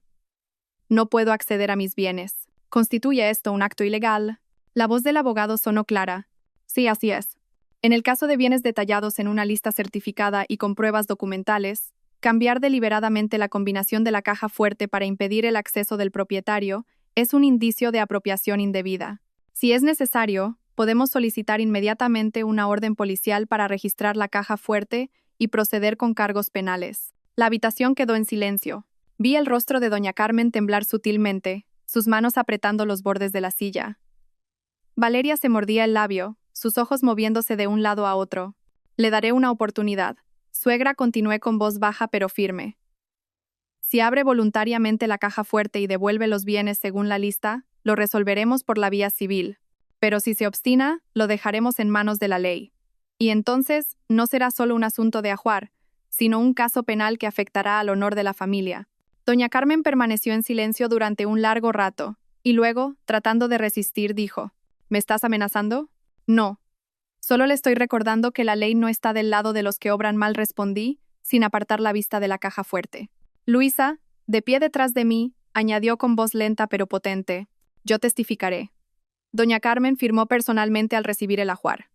S1: No puedo acceder a mis bienes. ¿Constituye esto un acto ilegal? La voz del abogado sonó clara. Sí, así es. En el caso de bienes detallados en una lista certificada y con pruebas documentales, cambiar deliberadamente la combinación de la caja fuerte para impedir el acceso del propietario es un indicio de apropiación indebida. Si es necesario, podemos solicitar inmediatamente una orden policial para registrar la caja fuerte y proceder con cargos penales. La habitación quedó en silencio. Vi el rostro de doña Carmen temblar sutilmente, sus manos apretando los bordes de la silla. Valeria se mordía el labio, sus ojos moviéndose de un lado a otro. Le daré una oportunidad. Suegra, continué con voz baja pero firme. Si abre voluntariamente la caja fuerte y devuelve los bienes según la lista, lo resolveremos por la vía civil. Pero si se obstina, lo dejaremos en manos de la ley. Y entonces, no será solo un asunto de ajuar, sino un caso penal que afectará al honor de la familia. Doña Carmen permaneció en silencio durante un largo rato, y luego, tratando de resistir, dijo: ¿Me estás amenazando? No. Solo le estoy recordando que la ley no está del lado de los que obran mal, respondí, sin apartar la vista de la caja fuerte. Luisa, de pie detrás de mí, añadió con voz lenta pero potente: yo testificaré. Doña Carmen firmó personalmente al recibir el ajuar.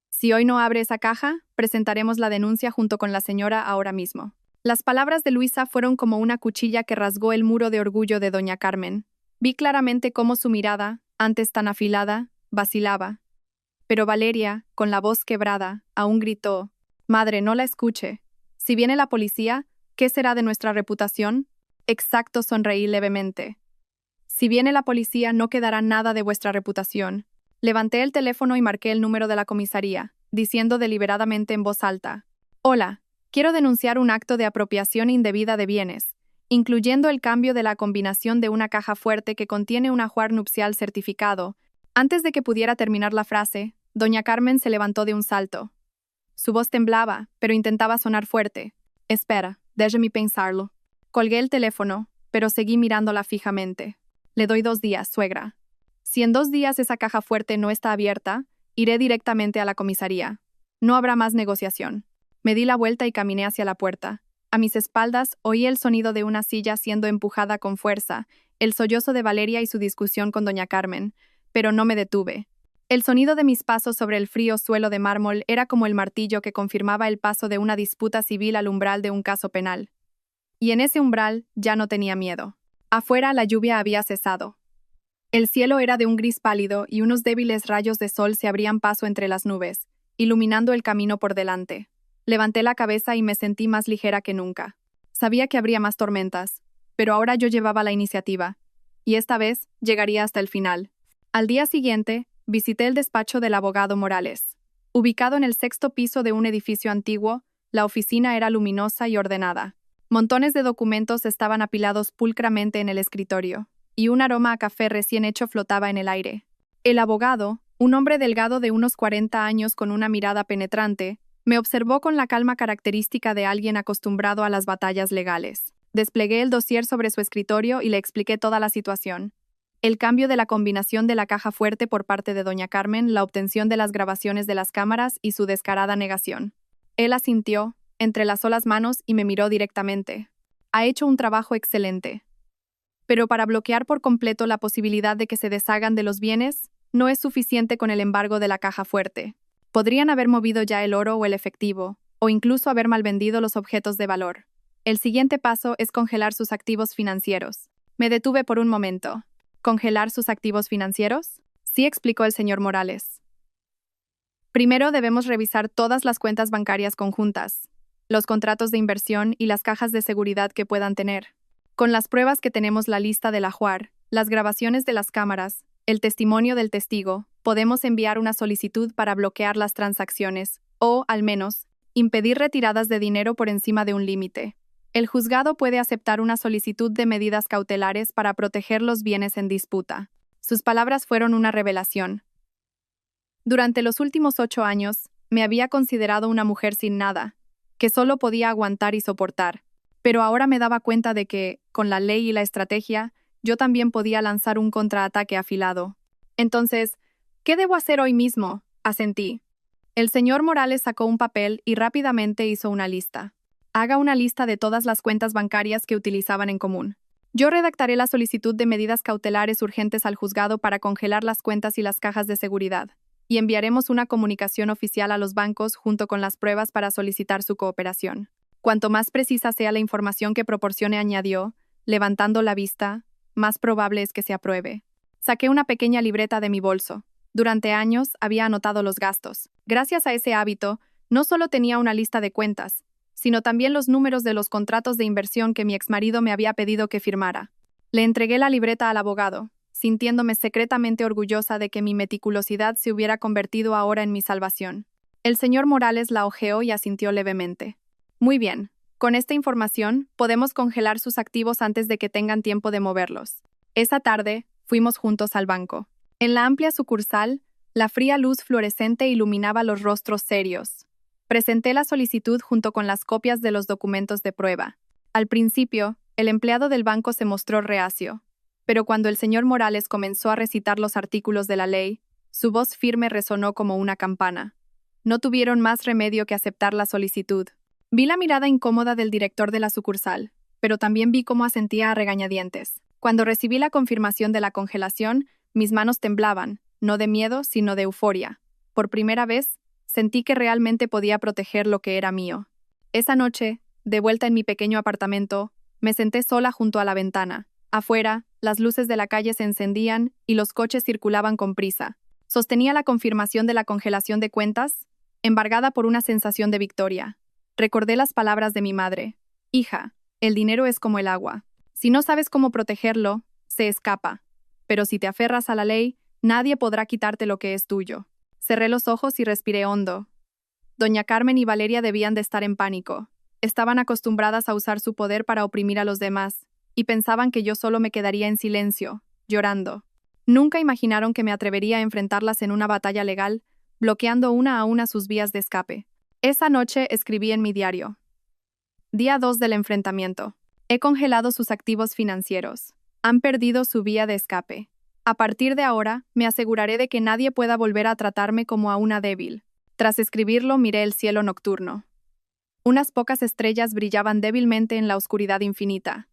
S1: Si hoy no abre esa caja, presentaremos la denuncia junto con la señora ahora mismo. Las palabras de Luisa fueron como una cuchilla que rasgó el muro de orgullo de doña Carmen. Vi claramente cómo su mirada, antes tan afilada, vacilaba. Pero Valeria, con la voz quebrada, aún gritó: Madre, no la escuche. Si viene la policía, ¿qué será de nuestra reputación? Exacto, sonreí levemente. Si viene la policía, no quedará nada de vuestra reputación. Levanté el teléfono y marqué el número de la comisaría, diciendo deliberadamente en voz alta: Hola, quiero denunciar un acto de apropiación indebida de bienes, incluyendo el cambio de la combinación de una caja fuerte que contiene un ajuar nupcial certificado. Antes de que pudiera terminar la frase, doña Carmen se levantó de un salto. Su voz temblaba, pero intentaba sonar fuerte. Espera, déjeme pensarlo. Colgué el teléfono, pero seguí mirándola fijamente. Le doy 2 días, suegra. Si en 2 días esa caja fuerte no está abierta, iré directamente a la comisaría. No habrá más negociación. Me di la vuelta y caminé hacia la puerta. A mis espaldas oí el sonido de una silla siendo empujada con fuerza, el sollozo de Valeria y su discusión con doña Carmen, pero no me detuve. El sonido de mis pasos sobre el frío suelo de mármol era como el martillo que confirmaba el paso de una disputa civil al umbral de un caso penal. Y en ese umbral ya no tenía miedo. Afuera la lluvia había cesado. El cielo era de un gris pálido y unos débiles rayos de sol se abrían paso entre las nubes, iluminando el camino por delante. Levanté la cabeza y me sentí más ligera que nunca. Sabía que habría más tormentas, pero ahora yo llevaba la iniciativa, y esta vez llegaría hasta el final. Al día siguiente, visité el despacho del abogado Morales. Ubicado en el 6º piso de un edificio antiguo, la oficina era luminosa y ordenada. Montones de documentos estaban apilados pulcramente en el escritorio, y un aroma a café recién hecho flotaba en el aire. El abogado, un hombre delgado de unos 40 años con una mirada penetrante, me observó con la calma característica de alguien acostumbrado a las batallas legales. Desplegué el dossier sobre su escritorio y le expliqué toda la situación. El cambio de la combinación de la caja fuerte por parte de doña Carmen, la obtención de las grabaciones de las cámaras y su descarada negación. Él asintió, entrelazó las manos y me miró directamente. Ha hecho un trabajo excelente. Pero para bloquear por completo la posibilidad de que se deshagan de los bienes, no es suficiente con el embargo de la caja fuerte. Podrían haber movido ya el oro o el efectivo, o incluso haber malvendido los objetos de valor. El siguiente paso es congelar sus activos financieros. Me detuve por un momento. ¿Congelar sus activos financieros? Sí, explicó el señor Morales. Primero debemos revisar todas las cuentas bancarias conjuntas, los contratos de inversión y las cajas de seguridad que puedan tener. Con las pruebas que tenemos, la lista del ajuar, las grabaciones de las cámaras, el testimonio del testigo, podemos enviar una solicitud para bloquear las transacciones o, al menos, impedir retiradas de dinero por encima de un límite. El juzgado puede aceptar una solicitud de medidas cautelares para proteger los bienes en disputa. Sus palabras fueron una revelación. Durante los últimos 8 años, me había considerado una mujer sin nada, que solo podía aguantar y soportar. Pero ahora me daba cuenta de que, con la ley y la estrategia, yo también podía lanzar un contraataque afilado. Entonces, ¿qué debo hacer hoy mismo? Asentí. El señor Morales sacó un papel y rápidamente hizo una lista. Haga una lista de todas las cuentas bancarias que utilizaban en común. Yo redactaré la solicitud de medidas cautelares urgentes al juzgado para congelar las cuentas y las cajas de seguridad, y enviaremos una comunicación oficial a los bancos junto con las pruebas para solicitar su cooperación. Cuanto más precisa sea la información que proporcione, añadió, levantando la vista, más probable es que se apruebe. Saqué una pequeña libreta de mi bolso. Durante años había anotado los gastos. Gracias a ese hábito, no solo tenía una lista de cuentas, sino también los números de los contratos de inversión que mi exmarido me había pedido que firmara. Le entregué la libreta al abogado, sintiéndome secretamente orgullosa de que mi meticulosidad se hubiera convertido ahora en mi salvación. El señor Morales la hojeó y asintió levemente. Muy bien. Con esta información, podemos congelar sus activos antes de que tengan tiempo de moverlos. Esa tarde, fuimos juntos al banco. En la amplia sucursal, la fría luz fluorescente iluminaba los rostros serios. Presenté la solicitud junto con las copias de los documentos de prueba. Al principio, el empleado del banco se mostró reacio, pero cuando el señor Morales comenzó a recitar los artículos de la ley, su voz firme resonó como una campana. No tuvieron más remedio que aceptar la solicitud. Vi la mirada incómoda del director de la sucursal, pero también vi cómo asentía a regañadientes. Cuando recibí la confirmación de la congelación, mis manos temblaban, no de miedo, sino de euforia. Por primera vez, sentí que realmente podía proteger lo que era mío. Esa noche, de vuelta en mi pequeño apartamento, me senté sola junto a la ventana. Afuera, las luces de la calle se encendían y los coches circulaban con prisa. Sostenía la confirmación de la congelación de cuentas, embargada por una sensación de victoria. Recordé las palabras de mi madre. Hija, el dinero es como el agua. Si no sabes cómo protegerlo, se escapa. Pero si te aferras a la ley, nadie podrá quitarte lo que es tuyo. Cerré los ojos y respiré hondo. Doña Carmen y Valeria debían de estar en pánico. Estaban acostumbradas a usar su poder para oprimir a los demás, y pensaban que yo solo me quedaría en silencio, llorando. Nunca imaginaron que me atrevería a enfrentarlas en una batalla legal, bloqueando una a una sus vías de escape. Esa noche escribí en mi diario. Día 2 del enfrentamiento. He congelado sus activos financieros. Han perdido su vía de escape. A partir de ahora, me aseguraré de que nadie pueda volver a tratarme como a una débil. Tras escribirlo, miré el cielo nocturno. Unas pocas estrellas brillaban débilmente en la oscuridad infinita.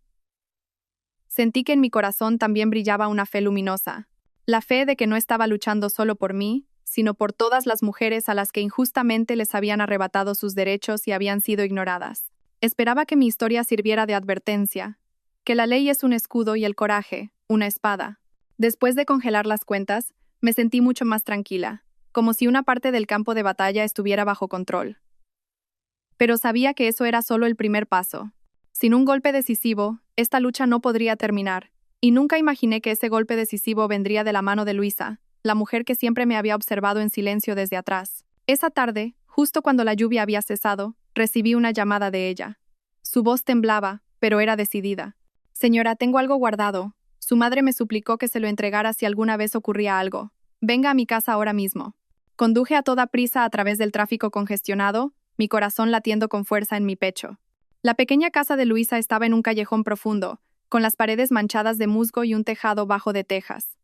S1: Sentí que en mi corazón también brillaba una fe luminosa. La fe de que no estaba luchando solo por mí, sino por todas las mujeres a las que injustamente les habían arrebatado sus derechos y habían sido ignoradas. Esperaba que mi historia sirviera de advertencia, que la ley es un escudo y el coraje, una espada. Después de congelar las cuentas, me sentí mucho más tranquila, como si una parte del campo de batalla estuviera bajo control. Pero sabía que eso era solo el primer paso. Sin un golpe decisivo, esta lucha no podría terminar, y nunca imaginé que ese golpe decisivo vendría de la mano de Luisa, la mujer que siempre me había observado en silencio desde atrás. Esa tarde, justo cuando la lluvia había cesado, recibí una llamada de ella. Su voz temblaba, pero era decidida. Señora, tengo algo guardado. Su madre me suplicó que se lo entregara si alguna vez ocurría algo. Venga a mi casa ahora mismo. Conduje a toda prisa a través del tráfico congestionado, mi corazón latiendo con fuerza en mi pecho. La pequeña casa de Luisa estaba en un callejón profundo, con las paredes manchadas de musgo y un tejado bajo de tejas.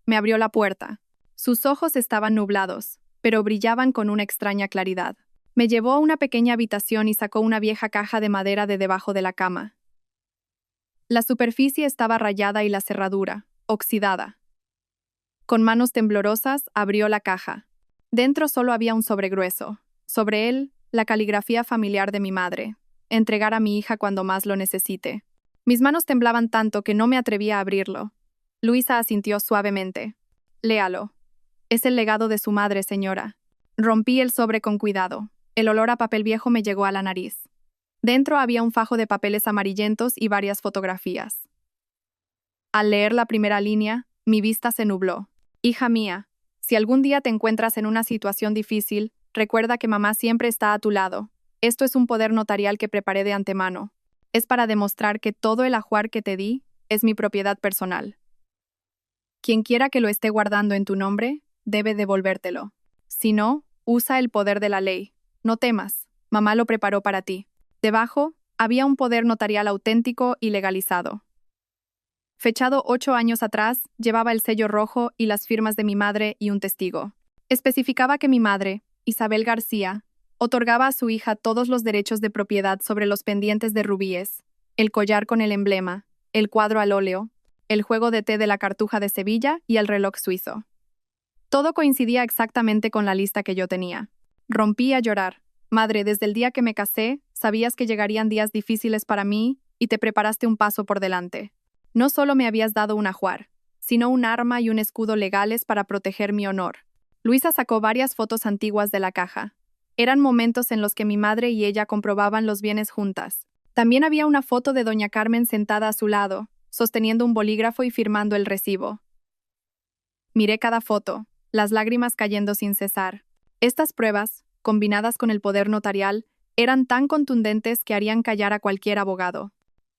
S1: Me abrió la puerta. Sus ojos estaban nublados, pero brillaban con una extraña claridad. Me llevó a una pequeña habitación y sacó una vieja caja de madera de debajo de la cama. La superficie estaba rayada y la cerradura, oxidada. Con manos temblorosas, abrió la caja. Dentro solo había un sobre grueso. Sobre él, la caligrafía familiar de mi madre. Entregar a mi hija cuando más lo necesite. Mis manos temblaban tanto que no me atrevía a abrirlo. Luisa asintió suavemente. Léalo. Es el legado de su madre, señora. Rompí el sobre con cuidado. El olor a papel viejo me llegó a la nariz. Dentro había un fajo de papeles amarillentos y varias fotografías. Al leer la primera línea, mi vista se nubló. Hija mía, si algún día te encuentras en una situación difícil, recuerda que mamá siempre está a tu lado. Esto es un poder notarial que preparé de antemano. Es para demostrar que todo el ajuar que te di es mi propiedad personal. Quien quiera que lo esté guardando en tu nombre, debe devolvértelo. Si no, usa el poder de la ley. No temas, mamá lo preparó para ti. Debajo, había un poder notarial auténtico y legalizado. Fechado 8 años atrás, llevaba el sello rojo y las firmas de mi madre y un testigo. Especificaba que mi madre, Isabel García, otorgaba a su hija todos los derechos de propiedad sobre los pendientes de rubíes, el collar con el emblema, el cuadro al óleo, el juego de té de la Cartuja de Sevilla y el reloj suizo. Todo coincidía exactamente con la lista que yo tenía. Rompí a llorar. Madre, desde el día que me casé, sabías que llegarían días difíciles para mí y te preparaste un paso por delante. No solo me habías dado un ajuar, sino un arma y un escudo legales para proteger mi honor. Luisa sacó varias fotos antiguas de la caja. Eran momentos en los que mi madre y ella comprobaban los bienes juntas. También había una foto de doña Carmen sentada a su lado, sosteniendo un bolígrafo y firmando el recibo. Miré cada foto, las lágrimas cayendo sin cesar. Estas pruebas, combinadas con el poder notarial, eran tan contundentes que harían callar a cualquier abogado.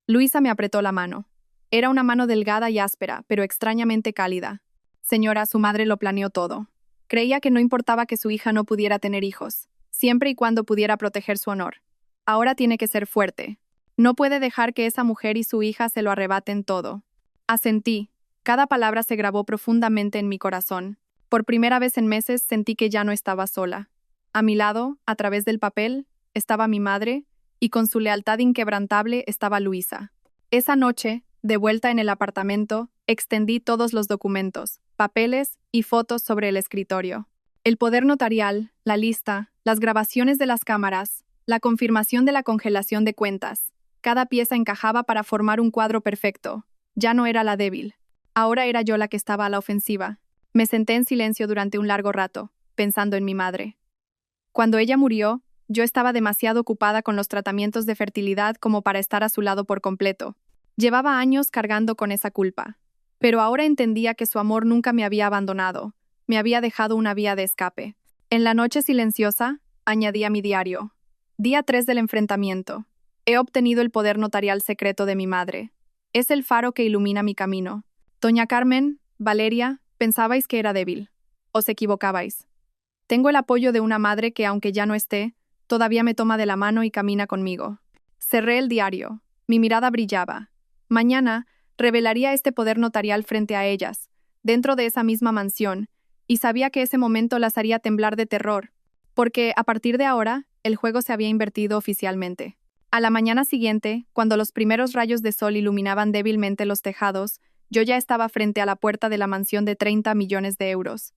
S1: Luisa me apretó la mano. Era una mano delgada y áspera, pero extrañamente cálida. Señora, su madre lo planeó todo. Creía que no importaba que su hija no pudiera tener hijos, siempre y cuando pudiera proteger su honor. Ahora tiene que ser fuerte. No puede dejar que esa mujer y su hija se lo arrebaten todo. Asentí. Cada palabra se grabó profundamente en mi corazón. Por primera vez en meses sentí que ya no estaba sola. A mi lado, a través del papel, estaba mi madre, y con su lealtad inquebrantable estaba Luisa. Esa noche, de vuelta en el apartamento, extendí todos los documentos, papeles y fotos sobre el escritorio. El poder notarial, la lista, las grabaciones de las cámaras, la confirmación de la congelación de cuentas. Cada pieza encajaba para formar un cuadro perfecto. Ya no era la débil. Ahora era yo la que estaba a la ofensiva. Me senté en silencio durante un largo rato, pensando en mi madre. Cuando ella murió, yo estaba demasiado ocupada con los tratamientos de fertilidad como para estar a su lado por completo. Llevaba años cargando con esa culpa. Pero ahora entendía que su amor nunca me había abandonado. Me había dejado una vía de escape. En la noche silenciosa, añadí a mi diario. Día 3 del enfrentamiento. He obtenido el poder notarial secreto de mi madre. Es el faro que ilumina mi camino. Doña Carmen, Valeria, pensabais que era débil. Os equivocabais. Tengo el apoyo de una madre que, aunque ya no esté, todavía me toma de la mano y camina conmigo. Cerré el diario. Mi mirada brillaba. Mañana, revelaría este poder notarial frente a ellas, dentro de esa misma mansión, y sabía que ese momento las haría temblar de terror, porque, a partir de ahora, el juego se había invertido oficialmente. A la mañana siguiente, cuando los primeros rayos de sol iluminaban débilmente los tejados, yo ya estaba frente a la puerta de la mansión de 30 millones de euros.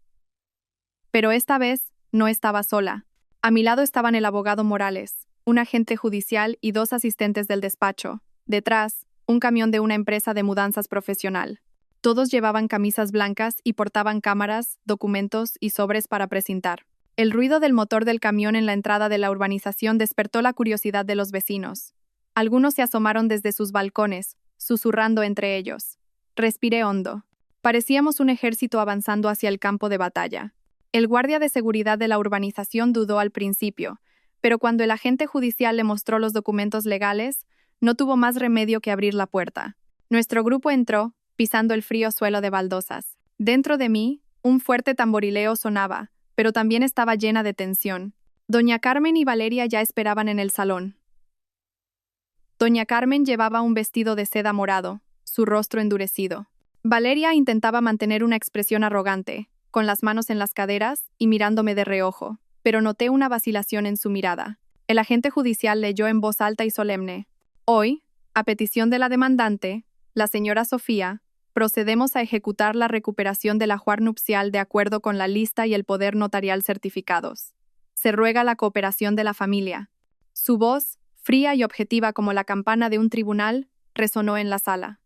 S1: Pero esta vez, no estaba sola. A mi lado estaban el abogado Morales, un agente judicial y 2 asistentes del despacho. Detrás, un camión de una empresa de mudanzas profesional. Todos llevaban camisas blancas y portaban cámaras, documentos y sobres para presentar. El ruido del motor del camión en la entrada de la urbanización despertó la curiosidad de los vecinos. Algunos se asomaron desde sus balcones, susurrando entre ellos. Respiré hondo. Parecíamos un ejército avanzando hacia el campo de batalla. El guardia de seguridad de la urbanización dudó al principio, pero cuando el agente judicial le mostró los documentos legales, no tuvo más remedio que abrir la puerta. Nuestro grupo entró, pisando el frío suelo de baldosas. Dentro de mí, un fuerte tamborileo sonaba, pero también estaba llena de tensión. Doña Carmen y Valeria ya esperaban en el salón. Doña Carmen llevaba un vestido de seda morado, su rostro endurecido. Valeria intentaba mantener una expresión arrogante, con las manos en las caderas y mirándome de reojo, pero noté una vacilación en su mirada. El agente judicial leyó en voz alta y solemne. Hoy, a petición de la demandante, la señora Sofía, procedemos a ejecutar la recuperación del ajuar nupcial de acuerdo con la lista y el poder notarial certificados. Se ruega la cooperación de la familia. Su voz, fría y objetiva como la campana de un tribunal, resonó en la sala.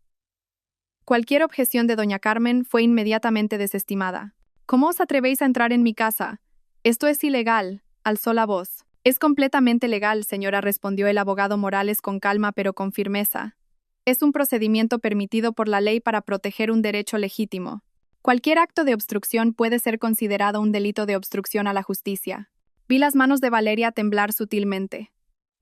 S1: Cualquier objeción de doña Carmen fue inmediatamente desestimada. ¿Cómo os atrevéis a entrar en mi casa? Esto es ilegal, alzó la voz. Es completamente legal, señora, respondió el abogado Morales con calma pero con firmeza. Es un procedimiento permitido por la ley para proteger un derecho legítimo. Cualquier acto de obstrucción puede ser considerado un delito de obstrucción a la justicia. Vi las manos de Valeria temblar sutilmente.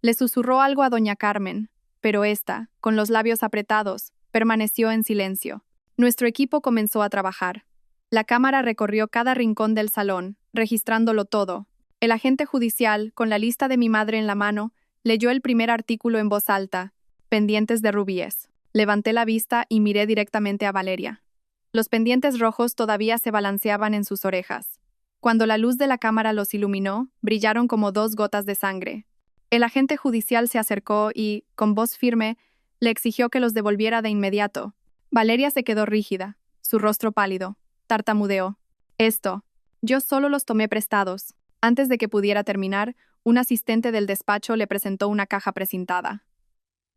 S1: Le susurró algo a doña Carmen, pero ésta, con los labios apretados, permaneció en silencio. Nuestro equipo comenzó a trabajar. La cámara recorrió cada rincón del salón, registrándolo todo. El agente judicial, con la lista de mi madre en la mano, leyó el primer artículo en voz alta: pendientes de rubíes. Levanté la vista y miré directamente a Valeria. Los pendientes rojos todavía se balanceaban en sus orejas. Cuando la luz de la cámara los iluminó, brillaron como 2 gotas de sangre. El agente judicial se acercó y, con voz firme, le exigió que los devolviera de inmediato. Valeria se quedó rígida, su rostro pálido. Tartamudeó. Yo solo los tomé prestados. Antes de que pudiera terminar, un asistente del despacho le presentó una caja precintada.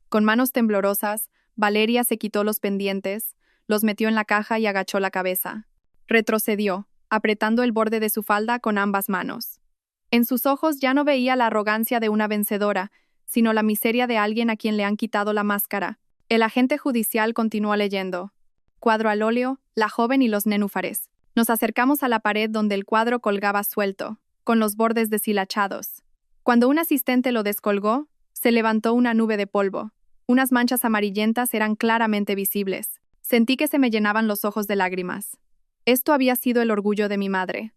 S1: Con manos temblorosas, Valeria se quitó los pendientes, los metió en la caja y agachó la cabeza. Retrocedió, apretando el borde de su falda con ambas manos. En sus ojos ya no veía la arrogancia de una vencedora, sino la miseria de alguien a quien le han quitado la máscara. El agente judicial continuó leyendo. Cuadro al óleo, la joven y los nenúfares. Nos acercamos a la pared donde el cuadro colgaba suelto, con los bordes deshilachados. Cuando un asistente lo descolgó, se levantó una nube de polvo. Unas manchas amarillentas eran claramente visibles. Sentí que se me llenaban los ojos de lágrimas. Esto había sido el orgullo de mi madre.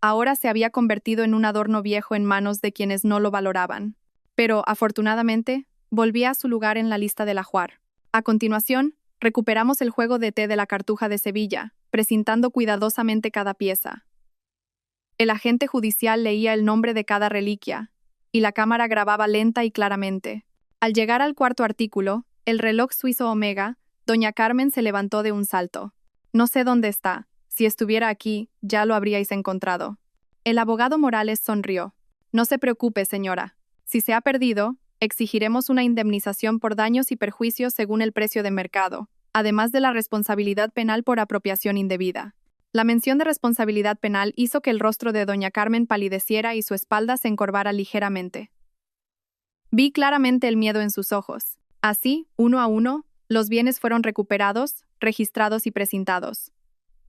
S1: Ahora se había convertido en un adorno viejo en manos de quienes no lo valoraban. Pero, afortunadamente, volvía a su lugar en la lista del ajuar. A continuación, recuperamos el juego de té de la Cartuja de Sevilla, precintando cuidadosamente cada pieza. El agente judicial leía el nombre de cada reliquia, y la cámara grababa lenta y claramente. Al llegar al cuarto artículo, el reloj suizo Omega, doña Carmen se levantó de un salto. No sé dónde está. Si estuviera aquí, ya lo habríais encontrado. El abogado Morales sonrió. No se preocupe, señora. Si se ha perdido, exigiremos una indemnización por daños y perjuicios según el precio de mercado, además de la responsabilidad penal por apropiación indebida. La mención de responsabilidad penal hizo que el rostro de doña Carmen palideciera y su espalda se encorvara ligeramente. Vi claramente el miedo en sus ojos. Así, uno a uno, los bienes fueron recuperados, registrados y precintados.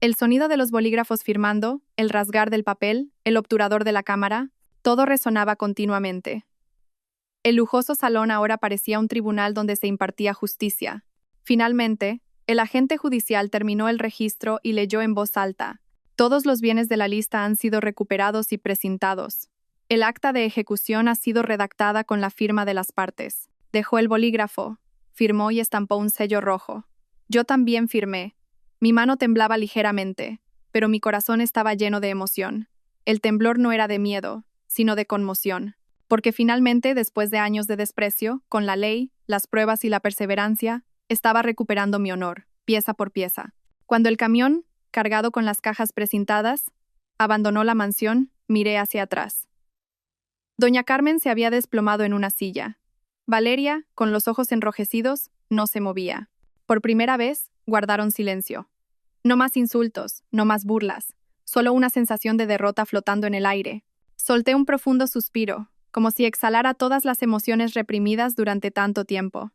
S1: El sonido de los bolígrafos firmando, el rasgar del papel, el obturador de la cámara, todo resonaba continuamente. El lujoso salón ahora parecía un tribunal donde se impartía justicia. Finalmente, el agente judicial terminó el registro y leyó en voz alta: todos los bienes de la lista han sido recuperados y precintados. El acta de ejecución ha sido redactada con la firma de las partes. Dejó el bolígrafo, firmó y estampó un sello rojo. Yo también firmé. Mi mano temblaba ligeramente, pero mi corazón estaba lleno de emoción. El temblor no era de miedo, sino de conmoción. Porque finalmente, después de años de desprecio, con la ley, las pruebas y la perseverancia, estaba recuperando mi honor, pieza por pieza. Cuando el camión, cargado con las cajas precintadas, abandonó la mansión, miré hacia atrás. Doña Carmen se había desplomado en una silla. Valeria, con los ojos enrojecidos, no se movía. Por primera vez, guardaron silencio. No más insultos, no más burlas, solo una sensación de derrota flotando en el aire. Solté un profundo suspiro, como si exhalara todas las emociones reprimidas durante tanto tiempo.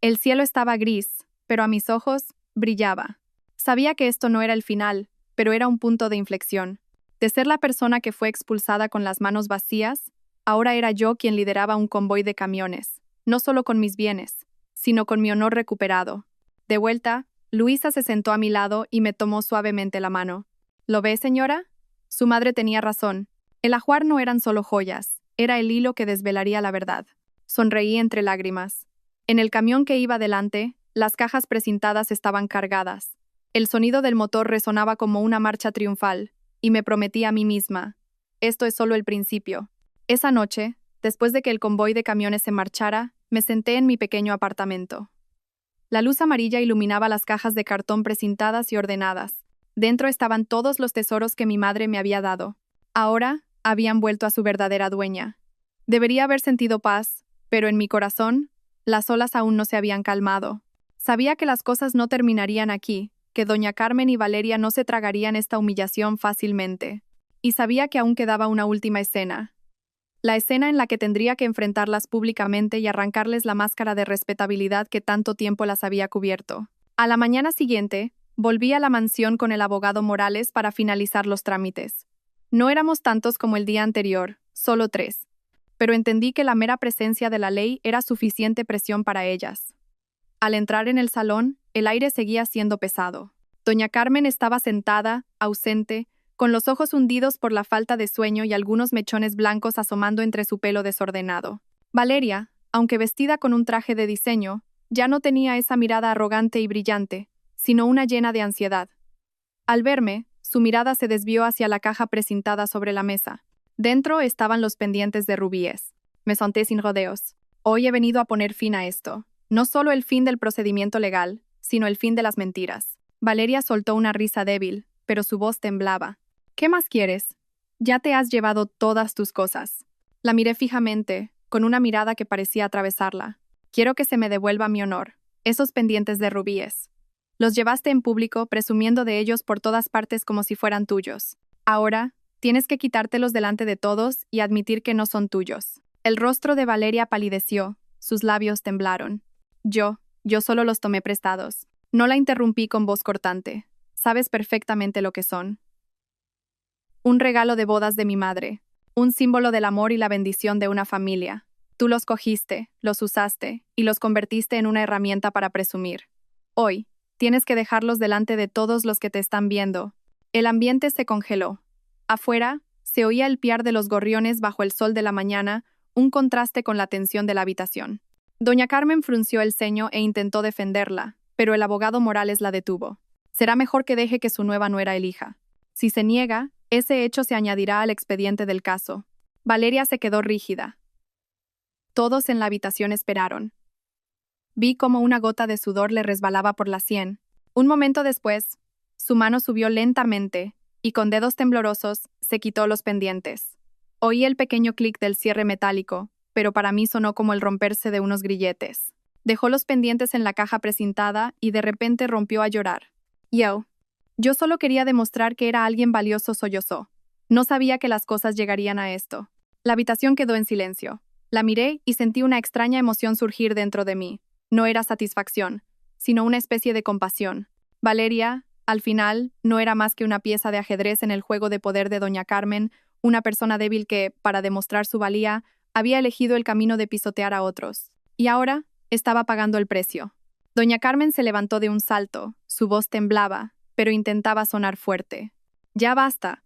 S1: El cielo estaba gris, pero a mis ojos brillaba. Sabía que esto no era el final, pero era un punto de inflexión. De ser la persona que fue expulsada con las manos vacías, ahora era yo quien lideraba un convoy de camiones, no solo con mis bienes, sino con mi honor recuperado. De vuelta, Luisa se sentó a mi lado y me tomó suavemente la mano. ¿Lo ve, señora? Su madre tenía razón. El ajuar no eran solo joyas, era el hilo que desvelaría la verdad. Sonreí entre lágrimas. En el camión que iba delante, las cajas precintadas estaban cargadas. El sonido del motor resonaba como una marcha triunfal, y me prometí a mí misma: esto es solo el principio. Esa noche, después de que el convoy de camiones se marchara, me senté en mi pequeño apartamento. La luz amarilla iluminaba las cajas de cartón precintadas y ordenadas. Dentro estaban todos los tesoros que mi madre me había dado. Ahora habían vuelto a su verdadera dueña. Debería haber sentido paz, pero en mi corazón, las olas aún no se habían calmado. Sabía que las cosas no terminarían aquí, que doña Carmen y Valeria no se tragarían esta humillación fácilmente. Y sabía que aún quedaba una última escena. La escena en la que tendría que enfrentarlas públicamente y arrancarles la máscara de respetabilidad que tanto tiempo las había cubierto. A la mañana siguiente, volví a la mansión con el abogado Morales para finalizar los trámites. No éramos tantos como el día anterior, solo 3. Pero entendí que la mera presencia de la ley era suficiente presión para ellas. Al entrar en el salón, el aire seguía siendo pesado. Doña Carmen estaba sentada, ausente, con los ojos hundidos por la falta de sueño y algunos mechones blancos asomando entre su pelo desordenado. Valeria, aunque vestida con un traje de diseño, ya no tenía esa mirada arrogante y brillante, sino una llena de ansiedad. Al verme, su mirada se desvió hacia la caja precintada sobre la mesa. Dentro estaban los pendientes de rubíes. Me senté sin rodeos. Hoy he venido a poner fin a esto. No solo el fin del procedimiento legal, sino el fin de las mentiras. Valeria soltó una risa débil, pero su voz temblaba. ¿Qué más quieres? Ya te has llevado todas tus cosas. La miré fijamente, con una mirada que parecía atravesarla. Quiero que se me devuelva mi honor, esos pendientes de rubíes. Los llevaste en público presumiendo de ellos por todas partes como si fueran tuyos. Ahora, tienes que quitártelos delante de todos y admitir que no son tuyos. El rostro de Valeria palideció, sus labios temblaron. Yo solo los tomé prestados. No la interrumpí con voz cortante. Sabes perfectamente lo que son. Un regalo de bodas de mi madre, un símbolo del amor y la bendición de una familia. Tú los cogiste, los usaste y los convertiste en una herramienta para presumir. Hoy, tienes que dejarlos delante de todos los que te están viendo. El ambiente se congeló. Afuera, se oía el piar de los gorriones bajo el sol de la mañana, un contraste con la tensión de la habitación. Doña Carmen frunció el ceño e intentó defenderla, pero el abogado Morales la detuvo. Será mejor que deje que su nueva nuera elija. Si se niega, ese hecho se añadirá al expediente del caso. Valeria se quedó rígida. Todos en la habitación esperaron. Vi cómo una gota de sudor le resbalaba por la sien. Un momento después, su mano subió lentamente y con dedos temblorosos se quitó los pendientes. Oí el pequeño clic del cierre metálico, pero para mí sonó como el romperse de unos grilletes. Dejó los pendientes en la caja precintada y de repente rompió a llorar. Yo solo quería demostrar que era alguien valioso, sollozó. No sabía que las cosas llegarían a esto. La habitación quedó en silencio. La miré y sentí una extraña emoción surgir dentro de mí. No era satisfacción, sino una especie de compasión. Valeria, al final, no era más que una pieza de ajedrez en el juego de poder de doña Carmen, una persona débil que, para demostrar su valía, había elegido el camino de pisotear a otros. Y ahora, estaba pagando el precio. Doña Carmen se levantó de un salto, su voz temblaba, pero intentaba sonar fuerte. Ya basta.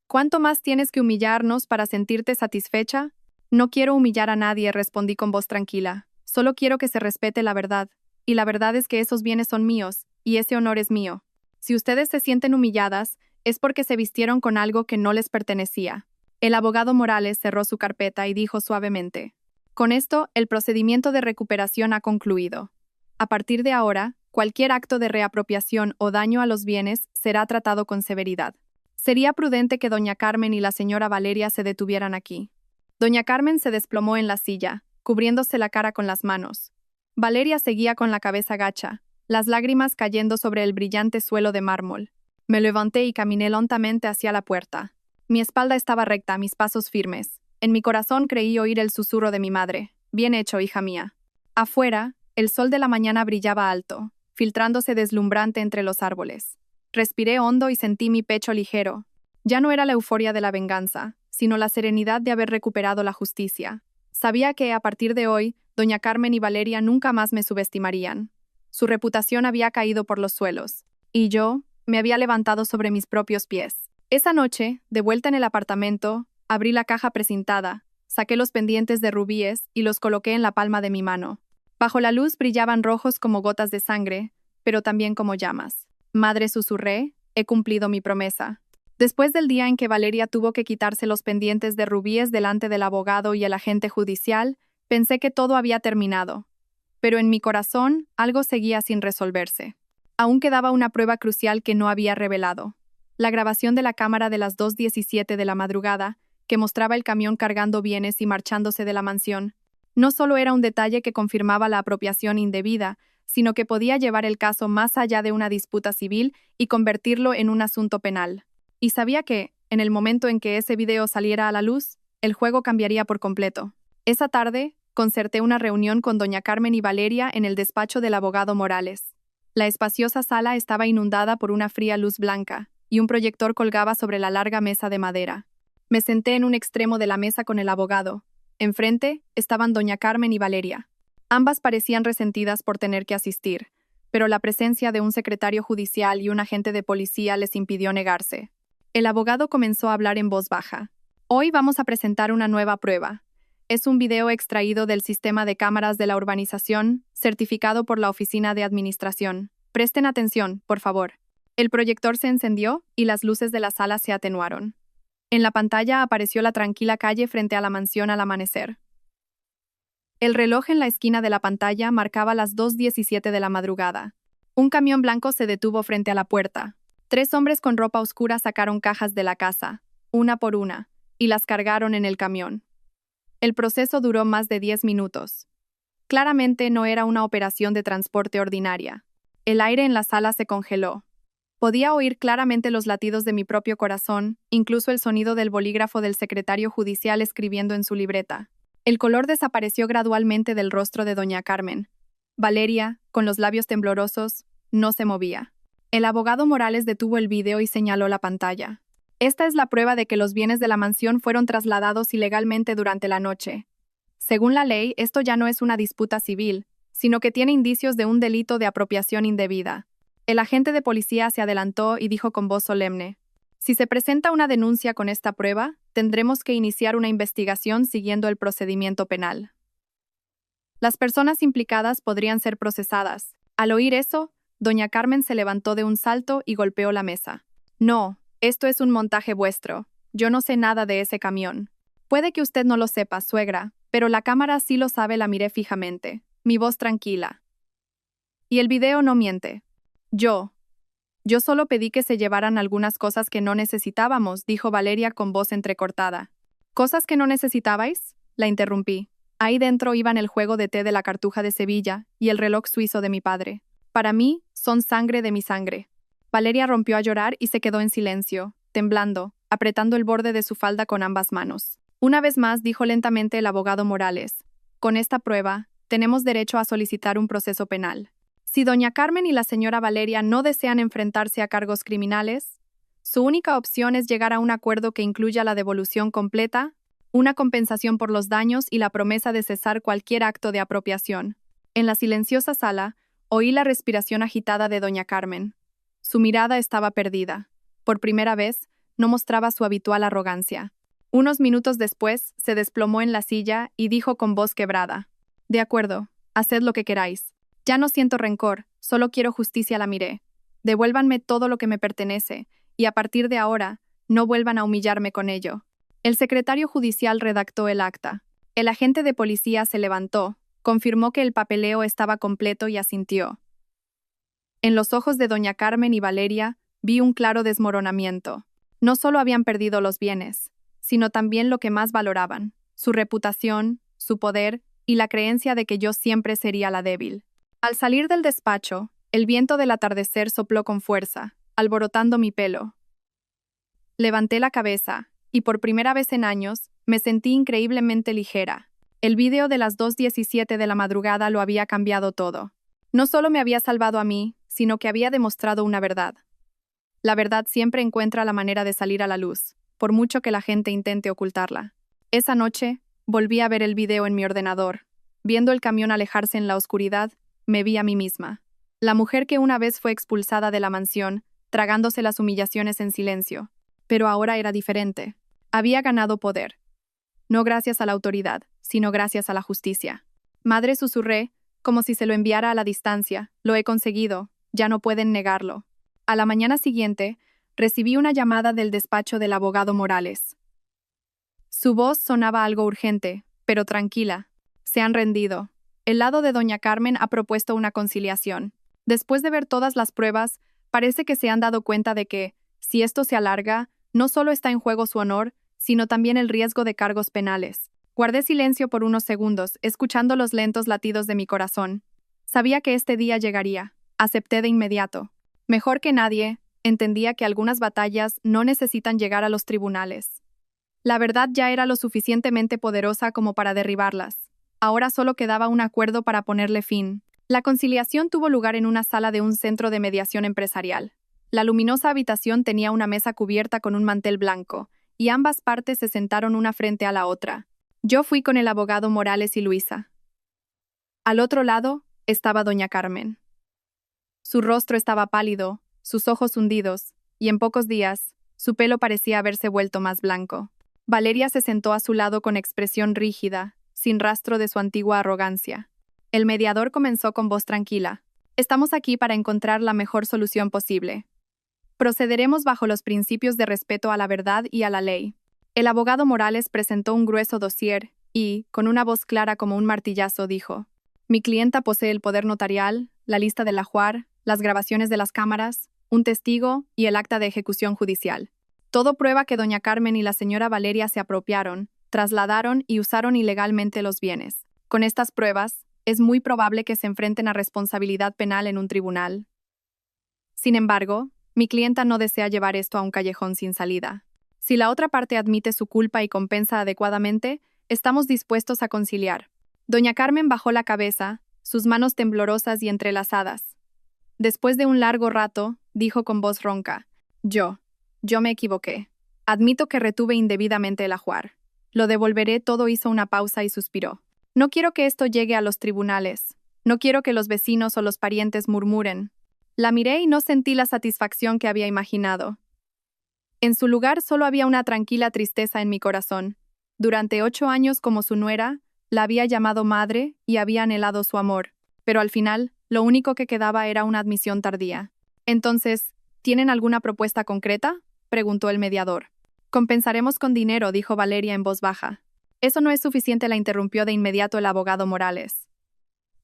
S1: ¿Cuánto más tienes que humillarnos para sentirte satisfecha? No quiero humillar a nadie, respondí con voz tranquila. Solo quiero que se respete la verdad. Y la verdad es que esos bienes son míos, y ese honor es mío. Si ustedes se sienten humilladas, es porque se vistieron con algo que no les pertenecía. El abogado Morales cerró su carpeta y dijo suavemente: con esto, el procedimiento de recuperación ha concluido. A partir de ahora, cualquier acto de reapropiación o daño a los bienes será tratado con severidad. Sería prudente que doña Carmen y la señora Valeria se detuvieran aquí. Doña Carmen se desplomó en la silla, cubriéndose la cara con las manos. Valeria seguía con la cabeza gacha, las lágrimas cayendo sobre el brillante suelo de mármol. Me levanté y caminé lentamente hacia la puerta. Mi espalda estaba recta, mis pasos firmes. En mi corazón creí oír el susurro de mi madre. Bien hecho, hija mía. Afuera, el sol de la mañana brillaba alto, filtrándose deslumbrante entre los árboles. Respiré hondo y sentí mi pecho ligero. Ya no era la euforia de la venganza, sino la serenidad de haber recuperado la justicia. Sabía que, a partir de hoy, doña Carmen y Valeria nunca más me subestimarían. Su reputación había caído por los suelos, y yo me había levantado sobre mis propios pies. Esa noche, de vuelta en el apartamento, abrí la caja precintada, saqué los pendientes de rubíes y los coloqué en la palma de mi mano. Bajo la luz brillaban rojos como gotas de sangre, pero también como llamas. Madre, susurré, he cumplido mi promesa. Después del día en que Valeria tuvo que quitarse los pendientes de rubíes delante del abogado y el agente judicial, pensé que todo había terminado. pero en mi corazón algo seguía sin resolverse. Aún quedaba una prueba crucial que no había revelado. La grabación de la cámara de las 2:17 de la madrugada, que mostraba el camión cargando bienes y marchándose de la mansión, no solo era un detalle que confirmaba la apropiación indebida, sino que podía llevar el caso más allá de una disputa civil y convertirlo en un asunto penal. Y sabía que, en el momento en que ese video saliera a la luz, el juego cambiaría por completo. Esa tarde, concerté una reunión con doña Carmen y Valeria en el despacho del abogado Morales. La espaciosa sala estaba inundada por una fría luz blanca, y un proyector colgaba sobre la larga mesa de madera. Me senté en un extremo de la mesa con el abogado. Enfrente estaban doña Carmen y Valeria. Ambas parecían resentidas por tener que asistir, pero la presencia de un secretario judicial y un agente de policía les impidió negarse. El abogado comenzó a hablar en voz baja. Hoy vamos a presentar una nueva prueba. Es un video extraído del sistema de cámaras de la urbanización, certificado por la Oficina de Administración. Presten atención, por favor. El proyector se encendió y las luces de la sala se atenuaron. En la pantalla apareció la tranquila calle frente a la mansión al amanecer. El reloj en la esquina de la pantalla marcaba las 2:17 de la madrugada. Un camión blanco se detuvo frente a la puerta. 3 hombres con ropa oscura sacaron cajas de la casa, una por una, y las cargaron en el camión. El proceso duró más de 10 minutos. Claramente no era una operación de transporte ordinaria. El aire en la sala se congeló. Podía oír claramente los latidos de mi propio corazón, incluso el sonido del bolígrafo del secretario judicial escribiendo en su libreta. El color desapareció gradualmente del rostro de doña Carmen. Valeria, con los labios temblorosos, no se movía. El abogado Morales detuvo el video y señaló la pantalla. Esta es la prueba de que los bienes de la mansión fueron trasladados ilegalmente durante la noche. Según la ley, esto ya no es una disputa civil, sino que tiene indicios de un delito de apropiación indebida. El agente de policía se adelantó y dijo con voz solemne: si se presenta una denuncia con esta prueba, tendremos que iniciar una investigación siguiendo el procedimiento penal. Las personas implicadas podrían ser procesadas. Al oír eso, doña Carmen se levantó de un salto y golpeó la mesa. No, esto es un montaje vuestro. Yo no sé nada de ese camión. Puede que usted no lo sepa, suegra, pero la cámara sí lo sabe. La miré fijamente, mi voz tranquila. Y el video no miente. Yo solo pedí que se llevaran algunas cosas que no necesitábamos, dijo Valeria con voz entrecortada. ¿Cosas que no necesitabais? La interrumpí. Ahí dentro iban el juego de té de la Cartuja de Sevilla y el reloj suizo de mi padre. Para mí, son sangre de mi sangre. Valeria rompió a llorar y se quedó en silencio, temblando, apretando el borde de su falda con ambas manos. Una vez más dijo lentamente el abogado Morales: con esta prueba, tenemos derecho a solicitar un proceso penal. Si doña Carmen y la señora Valeria no desean enfrentarse a cargos criminales, su única opción es llegar a un acuerdo que incluya la devolución completa, una compensación por los daños y la promesa de cesar cualquier acto de apropiación. En la silenciosa sala, oí la respiración agitada de doña Carmen. Su mirada estaba perdida. Por primera vez, no mostraba su habitual arrogancia. Unos minutos después, se desplomó en la silla y dijo con voz quebrada: de acuerdo, haced lo que queráis. Ya no siento rencor, solo quiero justicia. La miré. Devuélvanme todo lo que me pertenece, y a partir de ahora, no vuelvan a humillarme con ello. El secretario judicial redactó el acta. El agente de policía se levantó, confirmó que el papeleo estaba completo y asintió. En los ojos de doña Carmen y Valeria vi un claro desmoronamiento. No solo habían perdido los bienes, sino también lo que más valoraban: su reputación, su poder y la creencia de que yo siempre sería la débil. Al salir del despacho, el viento del atardecer sopló con fuerza, alborotando mi pelo. Levanté la cabeza, y por primera vez en años, me sentí increíblemente ligera. El video de las 2:17 de la madrugada lo había cambiado todo. No solo me había salvado a mí, sino que había demostrado una verdad. La verdad siempre encuentra la manera de salir a la luz, por mucho que la gente intente ocultarla. Esa noche, volví a ver el video en mi ordenador. Viendo el camión alejarse en la oscuridad, me vi a mí misma. La mujer que una vez fue expulsada de la mansión, tragándose las humillaciones en silencio. Pero ahora era diferente. Había ganado poder. No gracias a la autoridad, sino gracias a la justicia. Madre, susurré, como si se lo enviara a la distancia. Lo he conseguido, ya no pueden negarlo. A la mañana siguiente, recibí una llamada del despacho del abogado Morales. Su voz sonaba algo urgente, pero tranquila. Se han rendido. El lado de doña Carmen ha propuesto una conciliación. Después de ver todas las pruebas, parece que se han dado cuenta de que, si esto se alarga, no solo está en juego su honor, sino también el riesgo de cargos penales. Guardé silencio por unos segundos, escuchando los lentos latidos de mi corazón. Sabía que este día llegaría. Acepté de inmediato. Mejor que nadie, entendía que algunas batallas no necesitan llegar a los tribunales. La verdad ya era lo suficientemente poderosa como para derribarlas. Ahora solo quedaba un acuerdo para ponerle fin. La conciliación tuvo lugar en una sala de un centro de mediación empresarial. La luminosa habitación tenía una mesa cubierta con un mantel blanco, y ambas partes se sentaron una frente a la otra. Yo fui con el abogado Morales y Luisa. Al otro lado estaba doña Carmen. Su rostro estaba pálido, sus ojos hundidos, y en pocos días, su pelo parecía haberse vuelto más blanco. Valeria se sentó a su lado con expresión rígida, sin rastro de su antigua arrogancia. El mediador comenzó con voz tranquila. Estamos aquí para encontrar la mejor solución posible. Procederemos bajo los principios de respeto a la verdad y a la ley. El abogado Morales presentó un grueso dossier y, con una voz clara como un martillazo, dijo: Mi clienta posee el poder notarial, la lista del ajuar, las grabaciones de las cámaras, un testigo y el acta de ejecución judicial. Todo prueba que doña Carmen y la señora Valeria se apropiaron, trasladaron y usaron ilegalmente los bienes. Con estas pruebas, es muy probable que se enfrenten a responsabilidad penal en un tribunal. Sin embargo, mi clienta no desea llevar esto a un callejón sin salida. Si la otra parte admite su culpa y compensa adecuadamente, estamos dispuestos a conciliar. Doña Carmen bajó la cabeza, sus manos temblorosas y entrelazadas. Después de un largo rato, dijo con voz ronca: Yo me equivoqué. Admito que retuve indebidamente el ajuar. Lo devolveré todo. Hizo una pausa y suspiró. No quiero que esto llegue a los tribunales. No quiero que los vecinos o los parientes murmuren. La miré y no sentí la satisfacción que había imaginado. En su lugar solo había una tranquila tristeza en mi corazón. Durante 8 años como su nuera, la había llamado madre y había anhelado su amor, pero al final, lo único que quedaba era una admisión tardía. Entonces, ¿tienen alguna propuesta concreta?, preguntó el mediador. Compensaremos con dinero, dijo Valeria en voz baja. Eso no es suficiente, la interrumpió de inmediato el abogado Morales.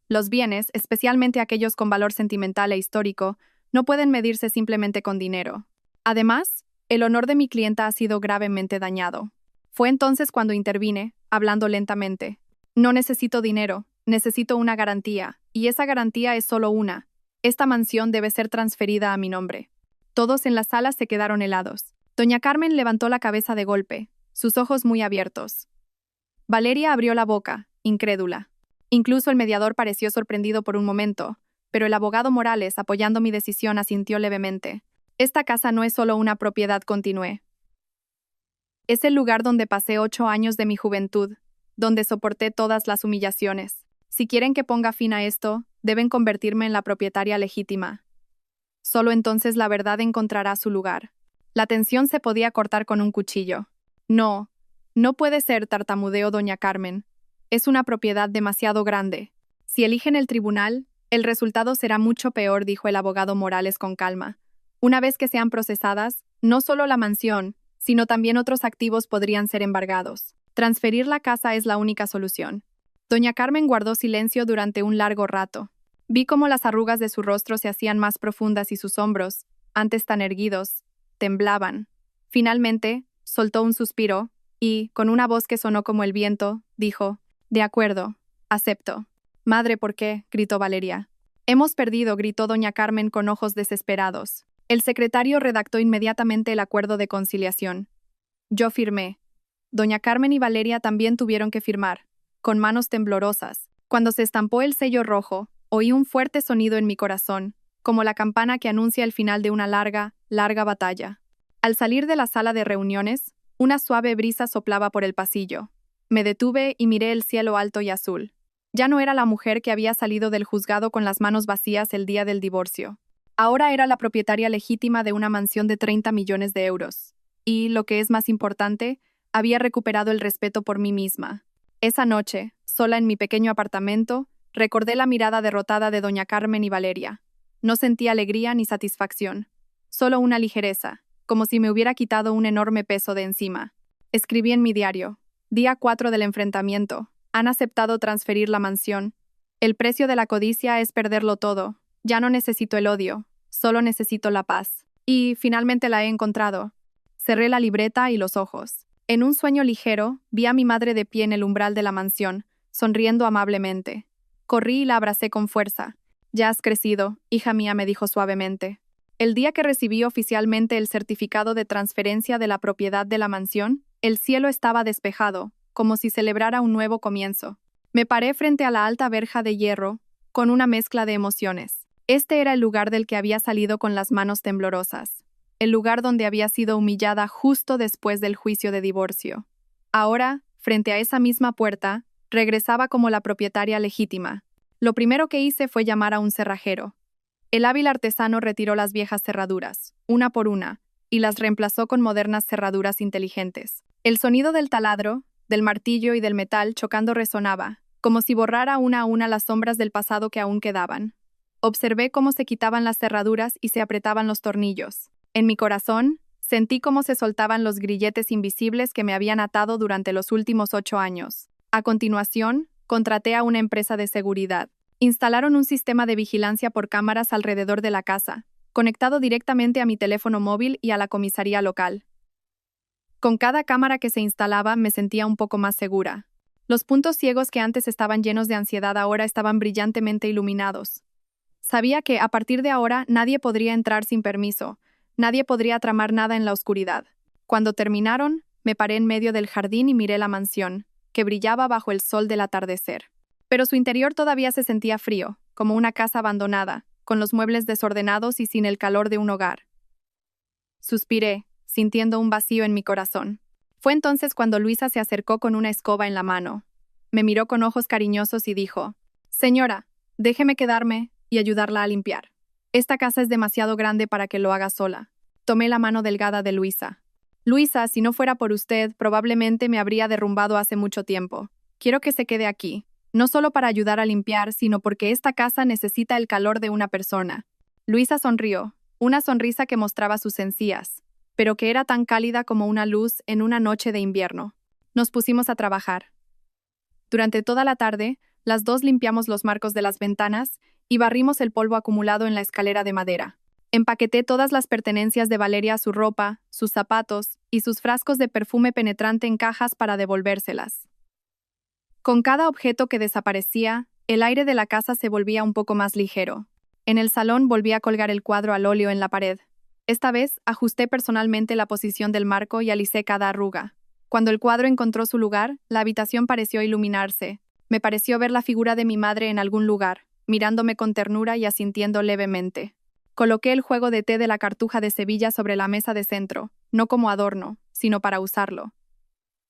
S1: Los bienes, especialmente aquellos con valor sentimental e histórico, no pueden medirse simplemente con dinero. Además, el honor de mi clienta ha sido gravemente dañado. Fue entonces cuando intervine, hablando lentamente. No necesito dinero, necesito una garantía, y esa garantía es solo una. Esta mansión debe ser transferida a mi nombre. Todos en la sala se quedaron helados. Doña Carmen levantó la cabeza de golpe, sus ojos muy abiertos. Valeria abrió la boca, incrédula. Incluso el mediador pareció sorprendido por un momento, pero el abogado Morales, apoyando mi decisión, asintió levemente. Esta casa no es solo una propiedad, continué. Es el lugar donde pasé 8 años de mi juventud, donde soporté todas las humillaciones. Si quieren que ponga fin a esto, deben convertirme en la propietaria legítima. Solo entonces la verdad encontrará su lugar. La tensión se podía cortar con un cuchillo. No puede ser, tartamudeó doña Carmen. Es una propiedad demasiado grande. Si eligen el tribunal, el resultado será mucho peor, dijo el abogado Morales con calma. Una vez que sean procesadas, no solo la mansión, sino también otros activos podrían ser embargados. Transferir la casa es la única solución. Doña Carmen guardó silencio durante un largo rato. Vi cómo las arrugas de su rostro se hacían más profundas y sus hombros, antes tan erguidos, temblaban. Finalmente, soltó un suspiro y, con una voz que sonó como el viento, dijo: De acuerdo, acepto. Madre, ¿por qué?, gritó Valeria. Hemos perdido, gritó doña Carmen con ojos desesperados. El secretario redactó inmediatamente el acuerdo de conciliación. Yo firmé. Doña Carmen y Valeria también tuvieron que firmar, con manos temblorosas. Cuando se estampó el sello rojo, oí un fuerte sonido en mi corazón, como la campana que anuncia el final de una larga batalla. Al salir de la sala de reuniones, una suave brisa soplaba por el pasillo. Me detuve y miré el cielo alto y azul. Ya no era la mujer que había salido del juzgado con las manos vacías el día del divorcio. Ahora era la propietaria legítima de una mansión de 30 millones de euros. Y, lo que es más importante, había recuperado el respeto por mí misma. Esa noche, sola en mi pequeño apartamento, recordé la mirada derrotada de doña Carmen y Valeria. No sentí alegría ni satisfacción, solo una ligereza, como si me hubiera quitado un enorme peso de encima. Escribí en mi diario: Día 4 del enfrentamiento. Han aceptado transferir la mansión. El precio de la codicia es perderlo todo. Ya no necesito el odio, solo necesito la paz. Y finalmente la he encontrado. Cerré la libreta y los ojos. En un sueño ligero, vi a mi madre de pie en el umbral de la mansión, sonriendo amablemente. Corrí y la abracé con fuerza. «Ya has crecido, hija mía», me dijo suavemente. El día que recibí oficialmente el certificado de transferencia de la propiedad de la mansión, el cielo estaba despejado, como si celebrara un nuevo comienzo. Me paré frente a la alta verja de hierro, con una mezcla de emociones. Este era el lugar del que había salido con las manos temblorosas. El lugar donde había sido humillada justo después del juicio de divorcio. Ahora, frente a esa misma puerta, regresaba como la propietaria legítima. Lo primero que hice fue llamar a un cerrajero. El hábil artesano retiró las viejas cerraduras, una por una, y las reemplazó con modernas cerraduras inteligentes. El sonido del taladro, del martillo y del metal chocando resonaba, como si borrara una a una las sombras del pasado que aún quedaban. Observé cómo se quitaban las cerraduras y se apretaban los tornillos. En mi corazón, sentí cómo se soltaban los grilletes invisibles que me habían atado durante los últimos 8 años. A continuación, contraté a una empresa de seguridad. Instalaron un sistema de vigilancia por cámaras alrededor de la casa, conectado directamente a mi teléfono móvil y a la comisaría local. Con cada cámara que se instalaba me sentía un poco más segura. Los puntos ciegos que antes estaban llenos de ansiedad ahora estaban brillantemente iluminados. Sabía que, a partir de ahora, nadie podría entrar sin permiso, nadie podría tramar nada en la oscuridad. Cuando terminaron, me paré en medio del jardín y miré la mansión, que brillaba bajo el sol del atardecer. Pero su interior todavía se sentía frío, como una casa abandonada, con los muebles desordenados y sin el calor de un hogar. Suspiré, sintiendo un vacío en mi corazón. Fue entonces cuando Luisa se acercó con una escoba en la mano. Me miró con ojos cariñosos y dijo: «Señora, déjeme quedarme y ayudarla a limpiar. Esta casa es demasiado grande para que lo haga sola». Tomé la mano delgada de Luisa. «Luisa, si no fuera por usted, probablemente me habría derrumbado hace mucho tiempo. Quiero que se quede aquí, no solo para ayudar a limpiar, sino porque esta casa necesita el calor de una persona». Luisa sonrió, una sonrisa que mostraba sus encías, pero que era tan cálida como una luz en una noche de invierno. Nos pusimos a trabajar. Durante toda la tarde, las dos limpiamos los marcos de las ventanas y barrimos el polvo acumulado en la escalera de madera. Empaqueté todas las pertenencias de Valeria, su ropa, sus zapatos y sus frascos de perfume penetrante en cajas para devolvérselas. Con cada objeto que desaparecía, el aire de la casa se volvía un poco más ligero. En el salón volví a colgar el cuadro al óleo en la pared. Esta vez, ajusté personalmente la posición del marco y alicé cada arruga. Cuando el cuadro encontró su lugar, la habitación pareció iluminarse. Me pareció ver la figura de mi madre en algún lugar, mirándome con ternura y asintiendo levemente. Coloqué el juego de té de la Cartuja de Sevilla sobre la mesa de centro, no como adorno, sino para usarlo.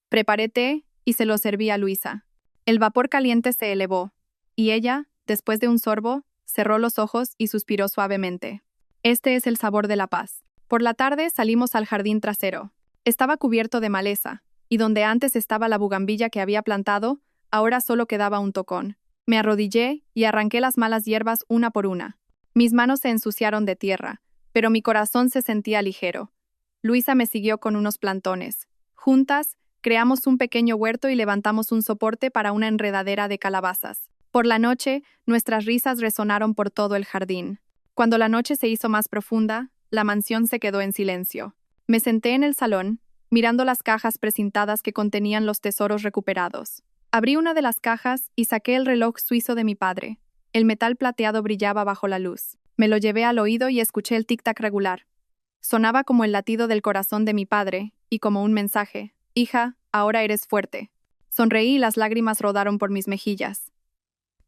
S1: Preparé té y se lo serví a Luisa. El vapor caliente se elevó, y ella, después de un sorbo, cerró los ojos y suspiró suavemente. Este es el sabor de la paz. Por la tarde salimos al jardín trasero. Estaba cubierto de maleza, y donde antes estaba la bugambilla que había plantado, ahora solo quedaba un tocón. Me arrodillé y arranqué las malas hierbas una por una. Mis manos se ensuciaron de tierra, pero mi corazón se sentía ligero. Luisa me siguió con unos plantones. Juntas, creamos un pequeño huerto y levantamos un soporte para una enredadera de calabazas. Por la noche, nuestras risas resonaron por todo el jardín. Cuando la noche se hizo más profunda, la mansión se quedó en silencio. Me senté en el salón, mirando las cajas precintadas que contenían los tesoros recuperados. Abrí una de las cajas y saqué el reloj suizo de mi padre. El metal plateado brillaba bajo la luz. Me lo llevé al oído y escuché el tic-tac regular. Sonaba como el latido del corazón de mi padre, y como un mensaje: «Hija, ahora eres fuerte». Sonreí y las lágrimas rodaron por mis mejillas.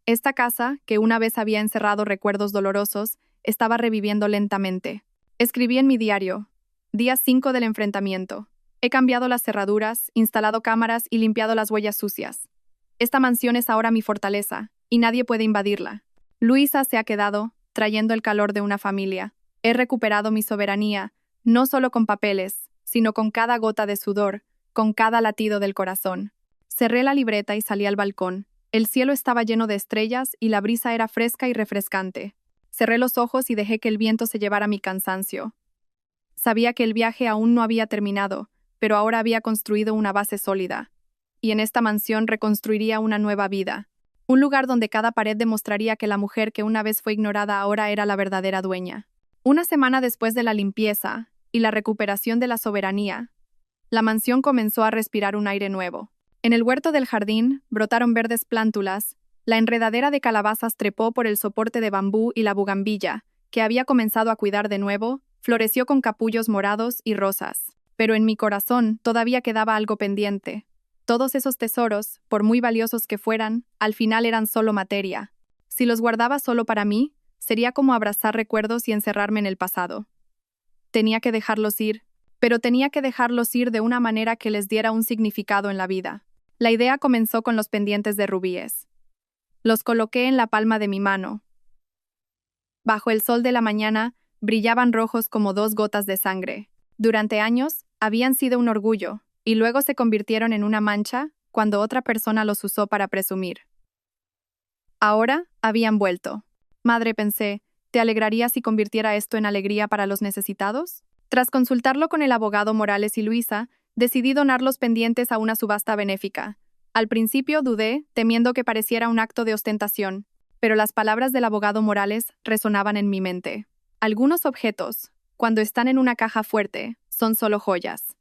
S1: Esta casa, que una vez había encerrado recuerdos dolorosos, estaba reviviendo lentamente. Escribí en mi diario: día 5 del enfrentamiento. He cambiado las cerraduras, instalado cámaras y limpiado las huellas sucias. Esta mansión es ahora mi fortaleza, y nadie puede invadirla. Luisa se ha quedado, trayendo el calor de una familia. He recuperado mi soberanía, no solo con papeles, sino con cada gota de sudor, con cada latido del corazón. Cerré la libreta y salí al balcón. El cielo estaba lleno de estrellas y la brisa era fresca y refrescante. Cerré los ojos y dejé que el viento se llevara mi cansancio. Sabía que el viaje aún no había terminado, pero ahora había construido una base sólida. Y en esta mansión reconstruiría una nueva vida. Un lugar donde cada pared demostraría que la mujer que una vez fue ignorada ahora era la verdadera dueña. Una semana después de la limpieza y la recuperación de la soberanía, la mansión comenzó a respirar un aire nuevo. En el huerto del jardín brotaron verdes plántulas, la enredadera de calabazas trepó por el soporte de bambú y la bugambilla, que había comenzado a cuidar de nuevo, floreció con capullos morados y rosas. Pero en mi corazón todavía quedaba algo pendiente. Todos esos tesoros, por muy valiosos que fueran, al final eran solo materia. Si los guardaba solo para mí, sería como abrazar recuerdos y encerrarme en el pasado. Tenía que dejarlos ir, pero tenía que dejarlos ir de una manera que les diera un significado en la vida. La idea comenzó con los pendientes de rubíes. Los coloqué en la palma de mi mano. Bajo el sol de la mañana, brillaban rojos como 2 gotas de sangre. Durante años, habían sido un orgullo, y luego se convirtieron en una mancha cuando otra persona los usó para presumir. Ahora, habían vuelto. Madre, pensé, ¿te alegraría si convirtiera esto en alegría para los necesitados? Tras consultarlo con el abogado Morales y Luisa, decidí donar los pendientes a una subasta benéfica. Al principio dudé, temiendo que pareciera un acto de ostentación, pero las palabras del abogado Morales resonaban en mi mente. Algunos objetos, cuando están en una caja fuerte, son solo joyas.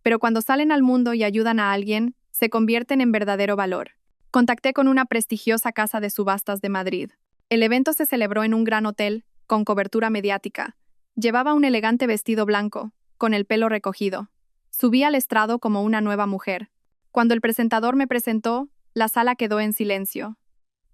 S1: Pero cuando salen al mundo y ayudan a alguien, se convierten en verdadero valor. Contacté con una prestigiosa casa de subastas de Madrid. El evento se celebró en un gran hotel, con cobertura mediática. Llevaba un elegante vestido blanco, con el pelo recogido. Subí al estrado como una nueva mujer. Cuando el presentador me presentó, la sala quedó en silencio.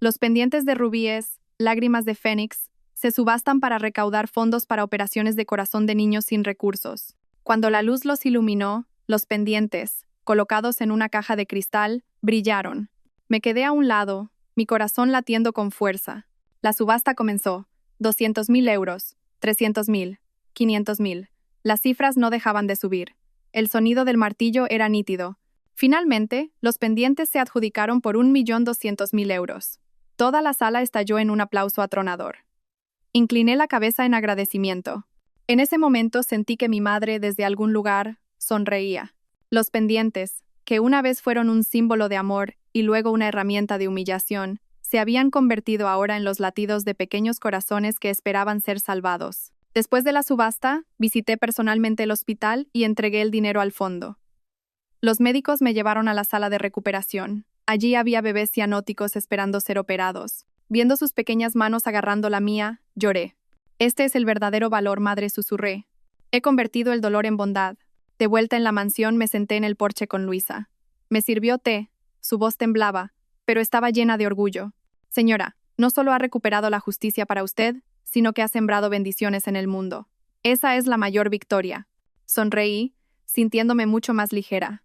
S1: Los pendientes de rubíes, lágrimas de fénix, se subastan para recaudar fondos para operaciones de corazón de niños sin recursos. Cuando la luz los iluminó, los pendientes, colocados en una caja de cristal, brillaron. Me quedé a un lado, mi corazón latiendo con fuerza. La subasta comenzó. 200.000 euros, 300.000, 500.000. Las cifras no dejaban de subir. El sonido del martillo era nítido. Finalmente, los pendientes se adjudicaron por 1.200.000 euros. Toda la sala estalló en un aplauso atronador. Incliné la cabeza en agradecimiento. En ese momento sentí que mi madre, desde algún lugar, sonreía. Los pendientes, que una vez fueron un símbolo de amor y luego una herramienta de humillación, se habían convertido ahora en los latidos de pequeños corazones que esperaban ser salvados. Después de la subasta, visité personalmente el hospital y entregué el dinero al fondo. Los médicos me llevaron a la sala de recuperación. Allí había bebés cianóticos esperando ser operados. Viendo sus pequeñas manos agarrando la mía, lloré. Este es el verdadero valor, madre, susurré. He convertido el dolor en bondad. De vuelta en la mansión me senté en el porche con Luisa. Me sirvió té, su voz temblaba, pero estaba llena de orgullo. Señora, no solo ha recuperado la justicia para usted, sino que ha sembrado bendiciones en el mundo. Esa es la mayor victoria. Sonreí, sintiéndome mucho más ligera.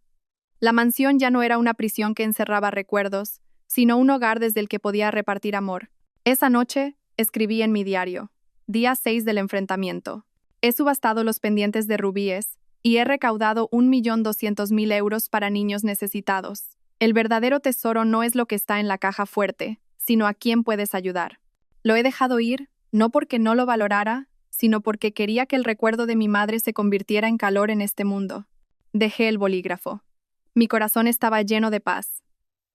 S1: La mansión ya no era una prisión que encerraba recuerdos, sino un hogar desde el que podía repartir amor. Esa noche, escribí en mi diario. Día 6 del enfrentamiento. He subastado los pendientes de rubíes y he recaudado 1.200.000 euros para niños necesitados. El verdadero tesoro no es lo que está en la caja fuerte, sino a quién puedes ayudar. Lo he dejado ir, no porque no lo valorara, sino porque quería que el recuerdo de mi madre se convirtiera en calor en este mundo. Dejé el bolígrafo. Mi corazón estaba lleno de paz.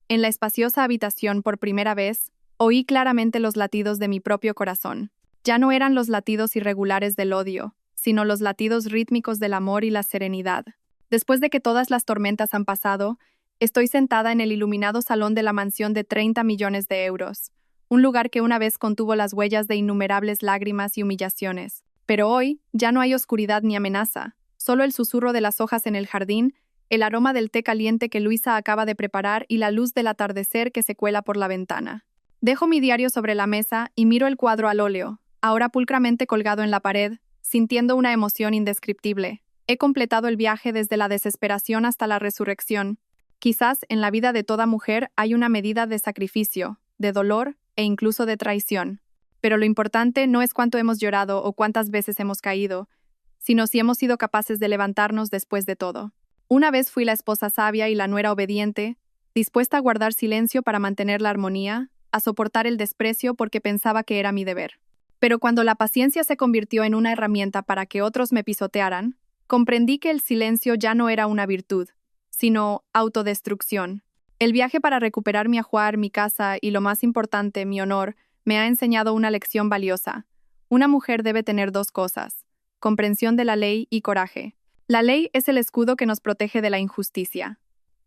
S1: En la espaciosa habitación, por primera vez, oí claramente los latidos de mi propio corazón. Ya no eran los latidos irregulares del odio, sino los latidos rítmicos del amor y la serenidad. Después de que todas las tormentas han pasado, estoy sentada en el iluminado salón de la mansión de 30 millones de euros, un lugar que una vez contuvo las huellas de innumerables lágrimas y humillaciones. Pero hoy ya no hay oscuridad ni amenaza, solo el susurro de las hojas en el jardín, el aroma del té caliente que Luisa acaba de preparar y la luz del atardecer que se cuela por la ventana. Dejo mi diario sobre la mesa y miro el cuadro al óleo, ahora pulcramente colgado en la pared, sintiendo una emoción indescriptible. He completado el viaje desde la desesperación hasta la resurrección. Quizás en la vida de toda mujer hay una medida de sacrificio, de dolor e incluso de traición. Pero lo importante no es cuánto hemos llorado o cuántas veces hemos caído, sino si hemos sido capaces de levantarnos después de todo. Una vez fui la esposa sabia y la nuera obediente, dispuesta a guardar silencio para mantener la armonía, a soportar el desprecio porque pensaba que era mi deber. Pero cuando la paciencia se convirtió en una herramienta para que otros me pisotearan, comprendí que el silencio ya no era una virtud, sino autodestrucción. El viaje para recuperar mi ajuar, mi casa y, lo más importante, mi honor, me ha enseñado una lección valiosa. Una mujer debe tener dos cosas: comprensión de la ley y coraje. La ley es el escudo que nos protege de la injusticia.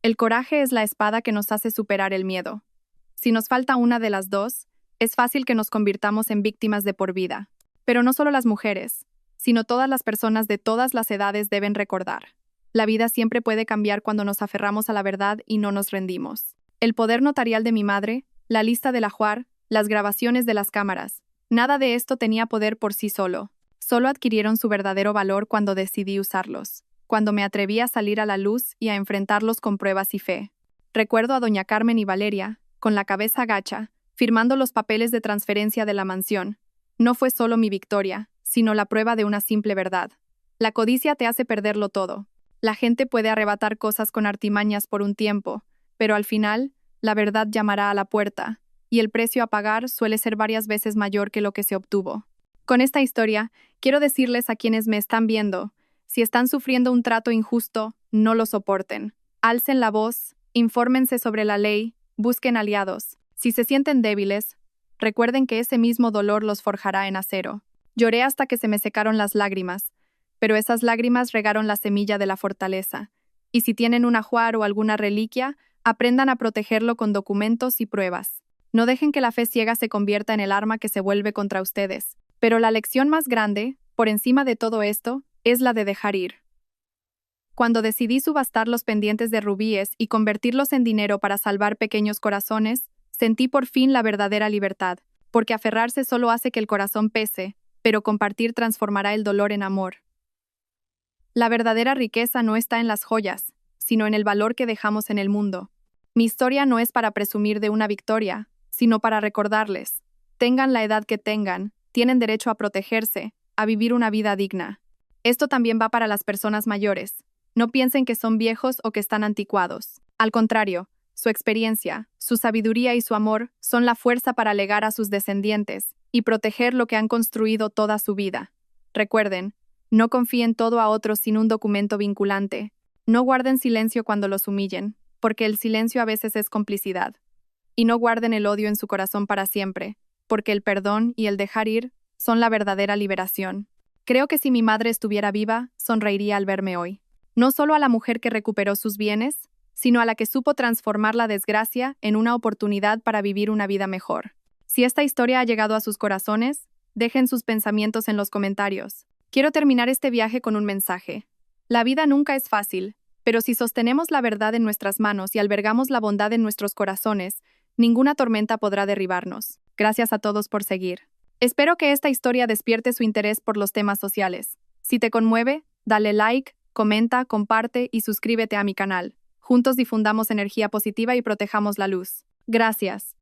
S1: El coraje es la espada que nos hace superar el miedo. Si nos falta una de las dos, es fácil que nos convirtamos en víctimas de por vida. Pero no solo las mujeres, sino todas las personas de todas las edades deben recordar: la vida siempre puede cambiar cuando nos aferramos a la verdad y no nos rendimos. El poder notarial de mi madre, la lista del ajuar, las grabaciones de las cámaras, nada de esto tenía poder por sí solo. Solo adquirieron su verdadero valor cuando decidí usarlos, cuando me atreví a salir a la luz y a enfrentarlos con pruebas y fe. Recuerdo a doña Carmen y Valeria, con la cabeza gacha, firmando los papeles de transferencia de la mansión. No fue solo mi victoria, sino la prueba de una simple verdad. La codicia te hace perderlo todo. La gente puede arrebatar cosas con artimañas por un tiempo, pero al final, la verdad llamará a la puerta, y el precio a pagar suele ser varias veces mayor que lo que se obtuvo. Con esta historia, quiero decirles a quienes me están viendo: si están sufriendo un trato injusto, no lo soporten. Alcen la voz, infórmense sobre la ley, busquen aliados. Si se sienten débiles, recuerden que ese mismo dolor los forjará en acero. Lloré hasta que se me secaron las lágrimas, pero esas lágrimas regaron la semilla de la fortaleza. Y si tienen un ajuar o alguna reliquia, aprendan a protegerlo con documentos y pruebas. No dejen que la fe ciega se convierta en el arma que se vuelve contra ustedes. Pero la lección más grande, por encima de todo esto, es la de dejar ir. Cuando decidí subastar los pendientes de rubíes y convertirlos en dinero para salvar pequeños corazones, sentí por fin la verdadera libertad, porque aferrarse solo hace que el corazón pese, pero compartir transformará el dolor en amor. La verdadera riqueza no está en las joyas, sino en el valor que dejamos en el mundo. Mi historia no es para presumir de una victoria, sino para recordarles: tengan la edad que tengan, tienen derecho a protegerse, a vivir una vida digna. Esto también va para las personas mayores. No piensen que son viejos o que están anticuados. Al contrario, su experiencia, su sabiduría y su amor son la fuerza para legar a sus descendientes y proteger lo que han construido toda su vida. Recuerden: no confíen todo a otros sin un documento vinculante. No guarden silencio cuando los humillen, porque el silencio a veces es complicidad. Y no guarden el odio en su corazón para siempre, porque el perdón y el dejar ir son la verdadera liberación. Creo que si mi madre estuviera viva, sonreiría al verme hoy. No solo a la mujer que recuperó sus bienes, sino a la que supo transformar la desgracia en una oportunidad para vivir una vida mejor. Si esta historia ha llegado a sus corazones, dejen sus pensamientos en los comentarios. Quiero terminar este viaje con un mensaje. La vida nunca es fácil, pero si sostenemos la verdad en nuestras manos y albergamos la bondad en nuestros corazones, ninguna tormenta podrá derribarnos. Gracias a todos por seguir. Espero que esta historia despierte su interés por los temas sociales. Si te conmueve, dale like, comenta, comparte y suscríbete a mi canal. Juntos difundamos energía positiva y protejamos la luz. Gracias.